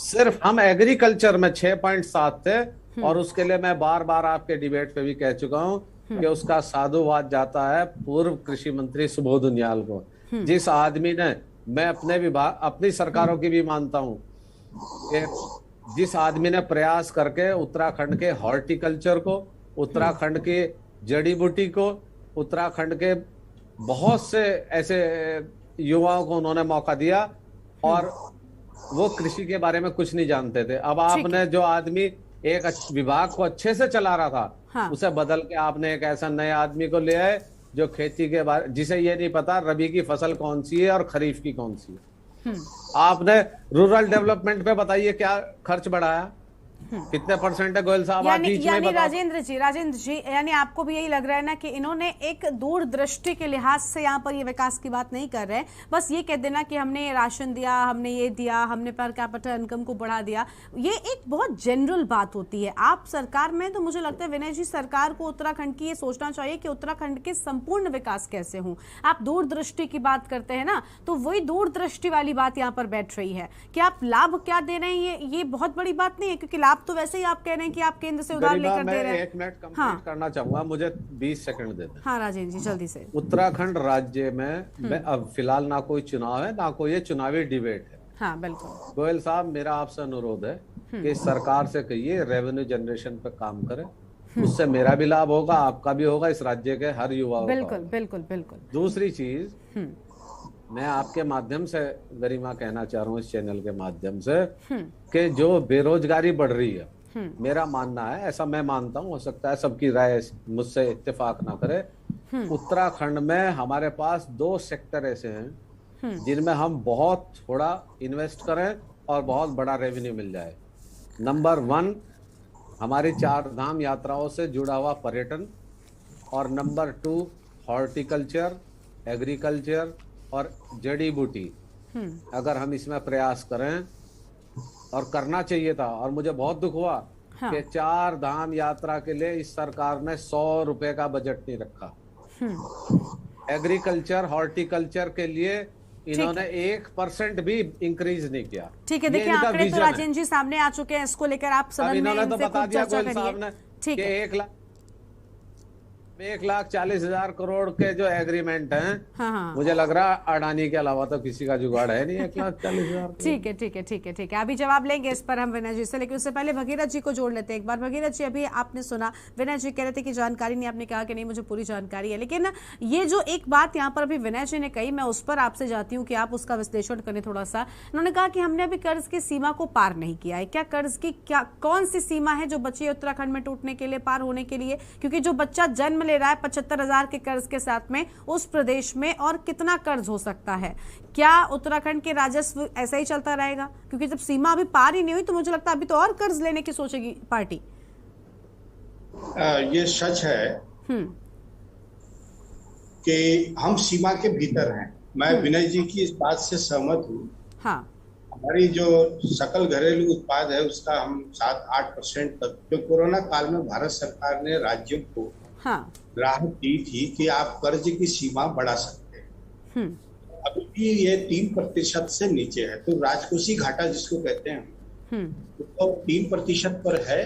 सिर्फ हम एग्रीकल्चर में 6.7 थे, और उसके लिए मैं बार बार आपके डिबेट पे भी कह चुका हूं कि उसका साधुवाद जाता है पूर्व कृषि मंत्री सुबोध उनियाल को, जिस आदमी ने, मैं अपने विभाग, अपनी सरकारों की भी मानता हूं, कि जिस आदमी ने प्रयास करके उत्तराखंड के हॉर्टिकल्चर को, उत्तराखंड के जड़ी बूटी को, उत्तराखंड के बहुत से ऐसे युवाओं को उन्होंने मौका दिया, और वो कृषि के बारे में कुछ नहीं जानते थे। अब आपने जो आदमी एक विभाग को अच्छे से चला रहा था, उसे बदल के आपने एक ऐसा नए आदमी को ले आए जो खेती के बारे, जिसे ये नहीं पता रबी की फसल कौन सी है और खरीफ की कौन सी है। आपने रूरल डेवलपमेंट पे बताइए क्या खर्च बढ़ाया? कितने परसेंट है गोयल साहब? यानी राजेंद्र जी यानी आपको भी यही लग रहा है ना कि इन्होंने एक दूरदृष्टि के लिहाज से यहाँ पर ये विकास की बात नहीं कर रहे, बस ये कह देना कि हमने ये राशन दिया, हमने ये दिया, हमने पर कैपिटा इनकम को बढ़ा दिया। ये एक बहुत जनरल बात होती है। आप सरकार में, तो मुझे लगता है विनय जी, सरकार को उत्तराखंड की ये सोचना चाहिए कि उत्तराखंड के संपूर्ण विकास कैसे हो। आप दूरदृष्टि की बात करते हैं ना, तो वही दूरदृष्टि वाली बात यहाँ पर बैठ रही है कि आप लाभ क्या दे रहे हैं, ये बहुत बड़ी बात नहीं है, क्योंकि लाभ तो वैसे ही आप कह रहे हैं कि आप केंद्र से उधार लेकर दे रहे हैं। 1 मिनट कंप्लीट करना चाहूंगा, मुझे 20 सेकंड दे दें। हाँ राजेंद्र जी जल्दी से। उत्तराखंड राज्य में अब फिलहाल ना कोई चुनाव है, ना कोई ये चुनावी डिबेट है। हाँ बिल्कुल। गोयल साहब, मेरा आपसे अनुरोध है कि सरकार से कहिए रेवेन्यू जनरेशन पे काम करे, उससे मेरा भी लाभ होगा, आपका भी होगा, इस राज्य के हर युवा का। बिल्कुल बिल्कुल बिल्कुल। दूसरी चीज, मैं आपके माध्यम से गरिमा कहना चाह रहा हूँ, इस चैनल के माध्यम से, कि जो बेरोजगारी बढ़ रही है, मेरा मानना है, ऐसा मैं मानता हूँ, हो सकता है सबकी राय मुझसे इत्तेफाक ना करे, उत्तराखंड में हमारे पास 2 सेक्टर ऐसे हैं जिनमें हम बहुत थोड़ा इन्वेस्ट करें और बहुत बड़ा रेवेन्यू मिल जाए। नंबर 1 हमारी 4 धाम यात्राओं से जुड़ा हुआ पर्यटन, और नंबर 2 हॉर्टिकल्चर, एग्रीकल्चर और जड़ी बूटी। अगर हम इसमें प्रयास करें, और करना चाहिए था, और मुझे बहुत दुख हुआ कि 4 धाम यात्रा के लिए इस सरकार ने 100 रुपए का बजट नहीं रखा। एग्रीकल्चर, हॉर्टिकल्चर के लिए इन्होंने 1% भी इंक्रीज नहीं किया। ठीक है, देखिए आंकड़े तो राजेंद्र जी सामने आ चुके हैं, इसको लेकर आप सदन में तो बता दिया गोयल साहब ने कि 1,40,000 करोड़ के जो एग्रीमेंट हैं, हाँ। मुझे लग रहा है अडानी के अलावा तो किसी का जुगाड़ है नहीं 1,40,000। ठीक है। अभी जवाब लेंगे इस पर हम विनय जी से, लेकिन उससे पहले भगीरथ जी को जोड़ लेते हैं एक बार। भगीरथ जी, अभी आपने सुना विनय जी कह रहे थे कि जानकारी नहीं, आपने कहा कि नहीं मुझे पूरी जानकारी है, लेकिन ये जो एक बात यहाँ पर अभी विनय जी ने कही, मैं उस पर आपसे जाती हूँ कि आप उसका विश्लेषण करें थोड़ा सा। उन्होंने कहा कि हमने अभी कर्ज की सीमा को पार नहीं किया है। क्या कर्ज की कौन सी सीमा है जो बची है उत्तराखंड में टूटने के लिए, पार होने के लिए? क्योंकि जो बच्चा जन्म ले रहा है 75,000 के कर्ज के साथ में, उस प्रदेश में और कितना कर्ज हो सकता है? क्या उत्तराखंड के राजस्व ऐसा ही चलता रहेगा? क्योंकि जब सीमा अभी पार ही नहीं हुई, तो मुझे लगता है अभी तो और कर्ज लेने की सोचेगी पार्टी। ये सच है कि हम सीमा के भीतर हैं। मैं विनय जी की इस बात से सहमत हूँ। हाँ। हमारी जो सकल घरेलू उत्पाद है उसका हम 7-8% तक, जो कोरोना काल में भारत सरकार ने राज्यों को राहत दी थी कि आप कर्ज की सीमा बढ़ा सकते हैं, अभी भी ये 3% से नीचे है। तो राजकोषीय घाटा जिसको कहते हैं, तो 3% पर है।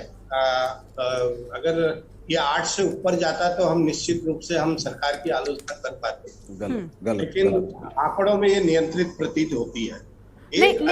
अगर ये 8 से ऊपर जाता तो हम निश्चित रूप से हम सरकार की आलोचना कर पाते, लेकिन आंकड़ों में ये नियंत्रित प्रतीत होती है। लेकिन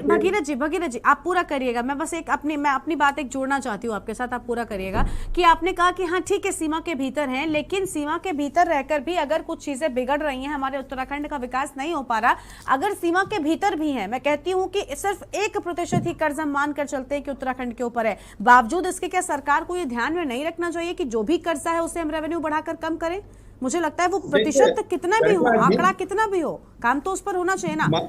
भगीरथ जी आप पूरा करिएगा, मैं बस मैं अपनी बात एक जोड़ना चाहती हूँ आपके साथ, आप पूरा करिएगा कि आपने कहा कि हाँ ठीक है सीमा के भीतर हैं, लेकिन सीमा के भीतर रहकर भी अगर कुछ चीजें बिगड़ रही हैं, हमारे उत्तराखंड का विकास नहीं हो पा रहा, अगर सीमा के भीतर भी है, मैं कहती हूँ कि सिर्फ 1% ही कर्ज हम मान कर चलते हैं कि उत्तराखंड के ऊपर है, बावजूद इसके क्या सरकार को ये ध्यान में नहीं रखना चाहिए कि जो भी कर्जा है उसे हम रेवेन्यू बढ़ाकर कम करें? मुझे लगता है वो प्रतिशत कितना भी हो, आंकड़ा कितना भी हो, काम तो उस पर होना चाहिए ना।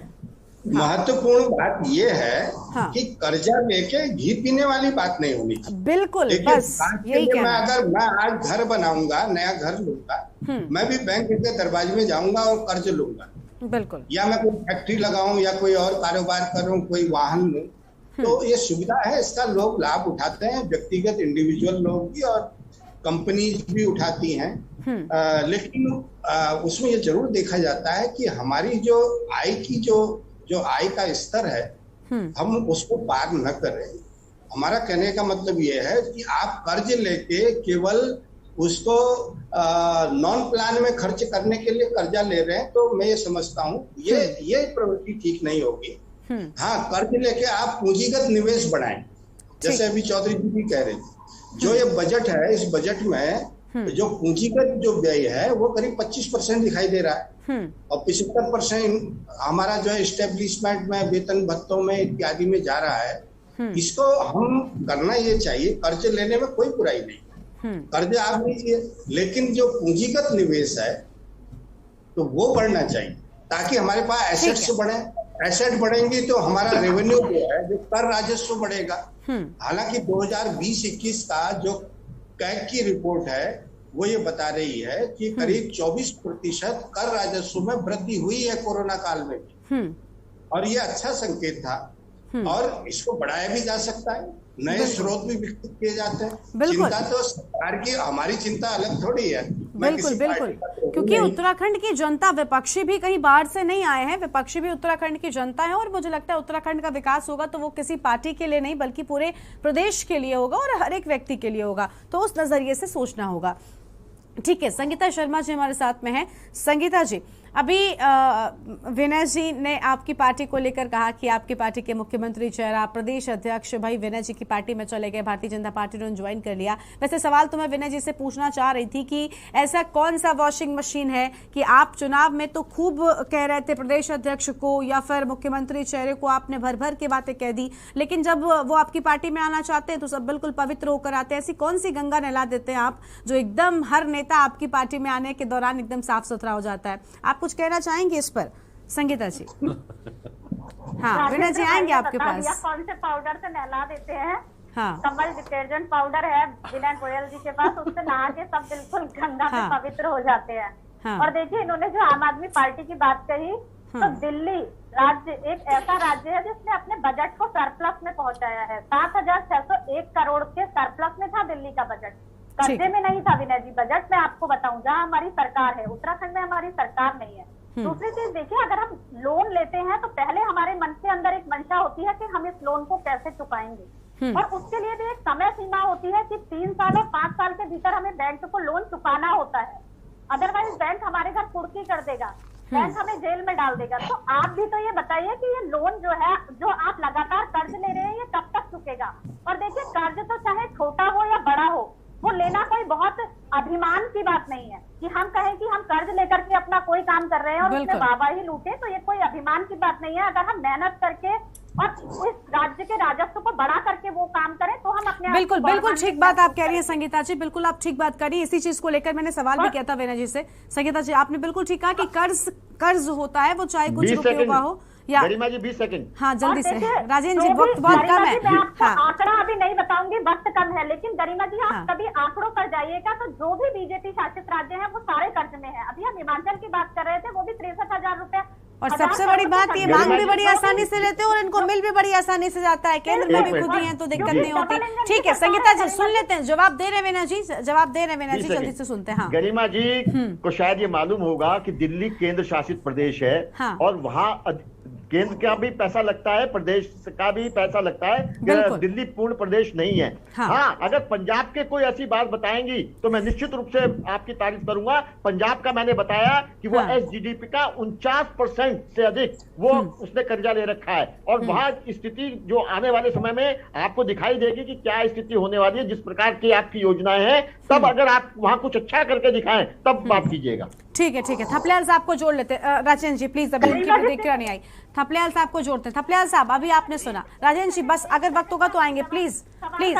महत्वपूर्ण बात यह है कि कर्जा लेके घी पीने वाली बात नहीं होनी चाहिए। बिल्कुल, बस यही कहना। अगर मैं आज घर बनाऊंगा, नया घर लूंगा, मैं भी बैंक के दरवाजे में जाऊंगा और कर्ज लूंगा। बिल्कुल। या मैं कोई फैक्ट्री लगाऊं या कोई और कारोबार करूं, कोई वाहन लूं, तो ये सुविधा है, इसका लोग लाभ उठाते हैं, व्यक्तिगत इंडिविजुअल लोग भी और कंपनीज भी उठाती हैं। लेकिन उसमें ये जरूर देखा जाता है कि हमारी जो आय की जो आय का स्तर है, हम उसको पार न करें। हमारा कहने का मतलब ये है कि आप कर्ज लेके केवल उसको नॉन प्लान में खर्च करने के लिए कर्जा ले रहे हैं, तो मैं ये समझता हूँ ये प्रवृत्ति ठीक नहीं होगी। हाँ, कर्ज लेके आप पूंजीगत निवेश बढ़ाएं, जैसे अभी चौधरी जी भी कह रहे थे। जो ये बजट है, इस बजट में जो पूंजीगत जो व्यय है वो करीब 25% दिखाई दे रहा है, और 75% हमारा जो है एस्टेब्लिशमेंट में, वेतन भत्तों में इत्यादि में जा रहा है। इसको हम करना ये चाहिए, कर्ज लेने में कोई बुराई नहीं, कर्ज आप लीजिए, लेकिन जो पूंजीगत निवेश है तो वो बढ़ना चाहिए ताकि हमारे पास एसेट्स बढ़े। एसेट बढ़ेंगी तो हमारा रेवेन्यू जो है, जो कर राजस्व बढ़ेगा। हालांकि 2020-21 का जो कैग की रिपोर्ट है वो ये बता रही है कि करीब 24% कर राजस्व में वृद्धि हुई है कोरोना काल में भी, और ये अच्छा संकेत था और इसको बढ़ाया भी जा सकता है, नए स्रोत भी विकसित किए जाते हैं। चिंता तो सरकार की, हमारी चिंता अलग थोड़ी है। बिल्कुल बिल्कुल, क्योंकि उत्तराखंड की जनता, विपक्षी भी कहीं बाहर से नहीं आए हैं, विपक्षी भी उत्तराखंड की जनता है, और मुझे लगता है उत्तराखंड का विकास होगा तो वो किसी पार्टी के लिए नहीं बल्कि पूरे प्रदेश के लिए होगा और हर एक व्यक्ति के लिए होगा, तो उस नजरिए से सोचना होगा। ठीक है, संगीता शर्मा जी हमारे साथ में है। संगीता जी, अभी विनय जी ने आपकी पार्टी को लेकर कहा कि आपकी पार्टी के मुख्यमंत्री चेहरा, प्रदेश अध्यक्ष भाई विनय जी की पार्टी में चले गए, भारतीय जनता पार्टी ने ज्वाइन कर लिया। वैसे सवाल तो मैं विनय जी से पूछना चाह रही थी कि ऐसा कौन सा वॉशिंग मशीन है कि आप चुनाव में तो खूब कह रहे थे प्रदेश अध्यक्ष को या फिर मुख्यमंत्री चेहरे को, आपने भर भर के बातें कह दी, लेकिन जब वो आपकी पार्टी में आना चाहते हैं तो सब बिल्कुल पवित्र होकर आते हैं। ऐसी कौन सी गंगा नहला देते हैं आप जो एकदम हर नेता आपकी पार्टी में आने के दौरान एकदम साफ सुथरा हो जाता है? आप कुछ कहना चाहेंगे इस पर संगीता जी? हाँ, विनय जी आएंगे आपके पास। कौन से पाउडर से नहला देते हैं? हाँ, कमल डिटर्जेंट पाउडर है विनय गोयल जी के पास, उससे नहा के सब बिल्कुल गंगा में पवित्र हो जाते हैं। हाँ। और देखिए, इन्होंने जो आम आदमी पार्टी की बात कही, तो दिल्ली राज्य एक ऐसा राज्य है जिसने अपने बजट को सरप्लस में पहुंचाया है। 7,601 करोड़ के सरप्लस में था दिल्ली का बजट, कर्जे में नहीं था विनय जी बजट। मैं आपको बताऊं, जहां हमारी सरकार है, उत्तराखंड में हमारी सरकार नहीं है। दूसरी चीज देखिए, अगर हम लोन लेते हैं तो पहले हमारे मन के अंदर एक मंशा होती है कि हम इस लोन को कैसे चुकाएंगे, और उसके लिए भी एक समय सीमा होती है कि 3 साल और 5 साल के भीतर हमें बैंक को लोन चुकाना होता है। अदरवाइज बैंक हमारे घर कुर्की कर देगा, बैंक हमें जेल में डाल देगा। तो आप भी तो ये बताइए कि ये लोन जो है, जो आप लगातार कर्ज ले रहे हैं, ये कब तक चुकेगा? और देखिए, कर्ज तो चाहे छोटा हो या बड़ा हो, वो लेना कोई बहुत अभिमान की बात नहीं है कि हम कहें कि हम कर्ज लेकर के अपना कोई काम कर रहे हैं और उसमें वाहवाही लूटे, तो ये कोई अभिमान की बात नहीं है। अगर हम मेहनत करके और इस राज्य के राजस्व को बढ़ा करके वो काम करें तो हम अपने बिल्कुल बिल्कुल ठीक बात आप कह रही हैं संगीता जी, बिल्कुल आप ठीक बात कर रही हैं। इसी चीज को लेकर मैंने सवाल भी किया था विनय जी से। संगीता जी, आपने बिल्कुल ठीक कहा कि कर्ज होता है, वो चाहे कुछ रुपयों का हो या। गरिमा जी 20 सेकंड। हाँ, जल्दी से राजेंद्र जी, वक्त बहुत कम है। मैं आपको आंकड़ा अभी नहीं बताऊंगी, वक्त कम है, लेकिन गरिमा जी आप कभी आंकड़ों पर जाइएगा तो जो भी बीजेपी शासित राज्य हैं वो सारे कर्ज में है। अभी हम हिमाचल की बात कर रहे थे, वो भी 63,000 रुपए। और सबसे बड़ी बात, ये मांग भी बड़ी आसानी से लेते हैं और इनको मिल भी बड़ी आसानी से जाता है, केंद्र में भी खुद ही है तो दिक्कत नहीं होती। ठीक है संगीता जी, सुन लेते हैं, जवाब दे रहे विनय जी, जवाब दे रहे विनय जी, जल्दी से सुनते हैं। हाँ, गरिमा जी को शायद ये मालूम होगा कि दिल्ली केंद्र शासित प्रदेश है, और वहाँ केंद्र का भी पैसा लगता है, प्रदेश का भी पैसा लगता है, दिल्ली पूर्ण प्रदेश नहीं है। हाँ, अगर पंजाब के कोई ऐसी बात बताएंगी तो मैं निश्चित रूप से आपकी तारीफ करूंगा। पंजाब का मैंने बताया कि वो एसजीडीपी का 49% से अधिक वो उसने कर्जा ले रखा है, और वहां स्थिति जो आने वाले समय में आपको दिखाई देगी कि क्या स्थिति होने वाली है, जिस प्रकार की आपकी योजनाएं हैं, तब अगर आप वहां कुछ अच्छा करके दिखाएं तब बात कीजिएगा। ठीक है, ठीक है। थपलियाल साहब को जोड़ लेते। राजेंद्र जी प्लीज, अभी उनकी प्रतिक्रिया नहीं आई, थपलियाल साहब को जोड़ते। थपलियाल साहब, अभी आपने सुना, राजेंद्र जी बस अगर वक्त होगा तो आएंगे, प्लीज प्लीज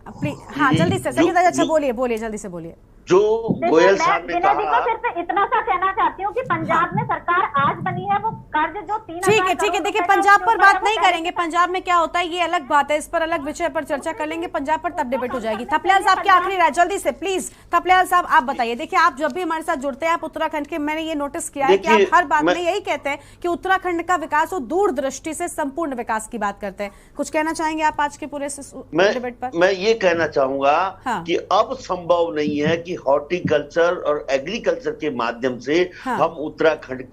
प्लीज। हाँ, जल्दी से संगीता जी, अच्छा बोलिए, जल्दी से बोलिए। जो गोयल साहब ने कहा, सिर्फ इतना सा कहना चाहती हूँ कि पंजाब में सरकार आज बनी है, वो कर्ज जो 3,000 ठीक है, देखिए पंजाब पर बात नहीं करेंगे, पंजाब में क्या होता है ये अलग बात है, इस पर अलग विषय पर चर्चा कर लेंगे, पंजाब पर तब डिबेट हो जाएगी। थपलियाल साहब की आखिरी राय जल्दी से प्लीज। थपलियाल साहब आप बताइए, देखिए आप जब भी हमारे साथ जुड़ते हैं, आप उत्तराखंड के, मैंने ये नोटिस किया है कि आप हर बात में यही कहते हैं कि उत्तराखंड का विकास हो, दूरदृष्टि से संपूर्ण विकास की बात करते हैं। कुछ कहना चाहेंगे आप आज के पूरे डिबेट पर? मैं ये कहना चाहूंगा कि अब संभव नहीं है कि हॉर्टिकल्चर और एग्रीकल्चर के माध्यम से हम उत्तराखंड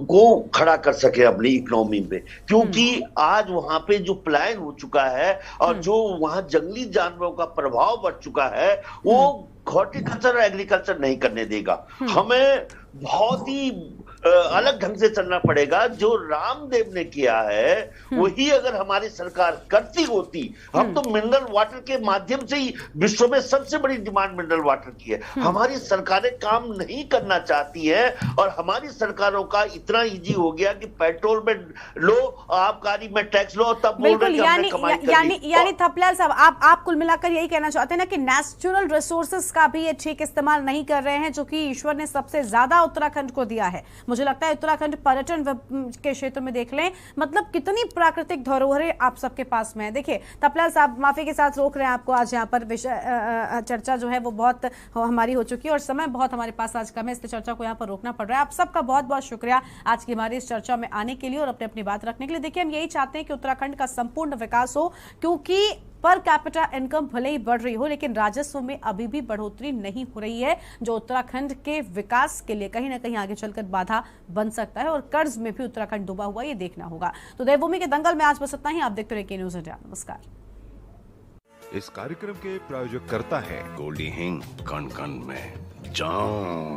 को खड़ा कर सके अपनी इकोनॉमी में, क्योंकि आज वहां पे जो पलायन हो चुका है और जो वहां जंगली जानवरों का प्रभाव बढ़ चुका है, वो हॉर्टिकल्चर और एग्रीकल्चर नहीं करने देगा। हमें बहुत ही अलग ढंग से चलना पड़ेगा। जो रामदेव ने किया है वही अगर हमारी सरकार करती होती, हम तो मिनरल वाटर के माध्यम से ही विश्व में सबसे बड़ी डिमांड मिनरल वाटर की है। हमारी सरकारें काम नहीं करना चाहती है, और हमारी सरकारों का इतना इजी हो गया कि पेट्रोल में लो, आबकारी में टैक्स लो, तब बोल रहे हैं हमने कमाई कर ली। यानी थपलियाल साहब, आप कुल मिलाकर यही कहना चाहते हैं ना कि नेचुरल रिसोर्सेज का भी ये ठीक इस्तेमाल नहीं कर रहे हैं, जो कि ईश्वर ने सबसे ज्यादा उत्तराखंड को दिया है। मुझे लगता है उत्तराखंड पर्यटन के क्षेत्र में देख लें, मतलब कितनी प्राकृतिक धरोहरें आप सबके पास में है। देखिए तपलाल साहब, माफी के साथ रोक रहे हैं आपको, आज यहाँ पर चर्चा जो है वो बहुत हमारी हो चुकी है और समय बहुत हमारे पास आज कम है, इसलिए चर्चा को यहाँ पर रोकना पड़ रहा है। आप सबका बहुत बहुत शुक्रिया आज की हमारी इस चर्चा में आने के लिए और अपनी बात रखने के लिए। देखिए हम यही चाहते हैं कि उत्तराखंड का संपूर्ण विकास हो, क्योंकि पर कैपिटा इनकम भले ही बढ़ रही हो लेकिन राजस्व में अभी भी बढ़ोतरी नहीं हो रही है, जो उत्तराखंड के विकास के लिए कहीं ना कहीं आगे चलकर बाधा बन सकता है और कर्ज में भी उत्तराखंड डूबा हुआ ये देखना होगा। तो देवभूमि के दंगल में आज बस इतना ही। आप देखते रहिए के न्यूज़ इंडिया। नमस्कार। इस कार्यक्रम के प्रायोजक करता है गोल्डी हिंग, कण कण में जान।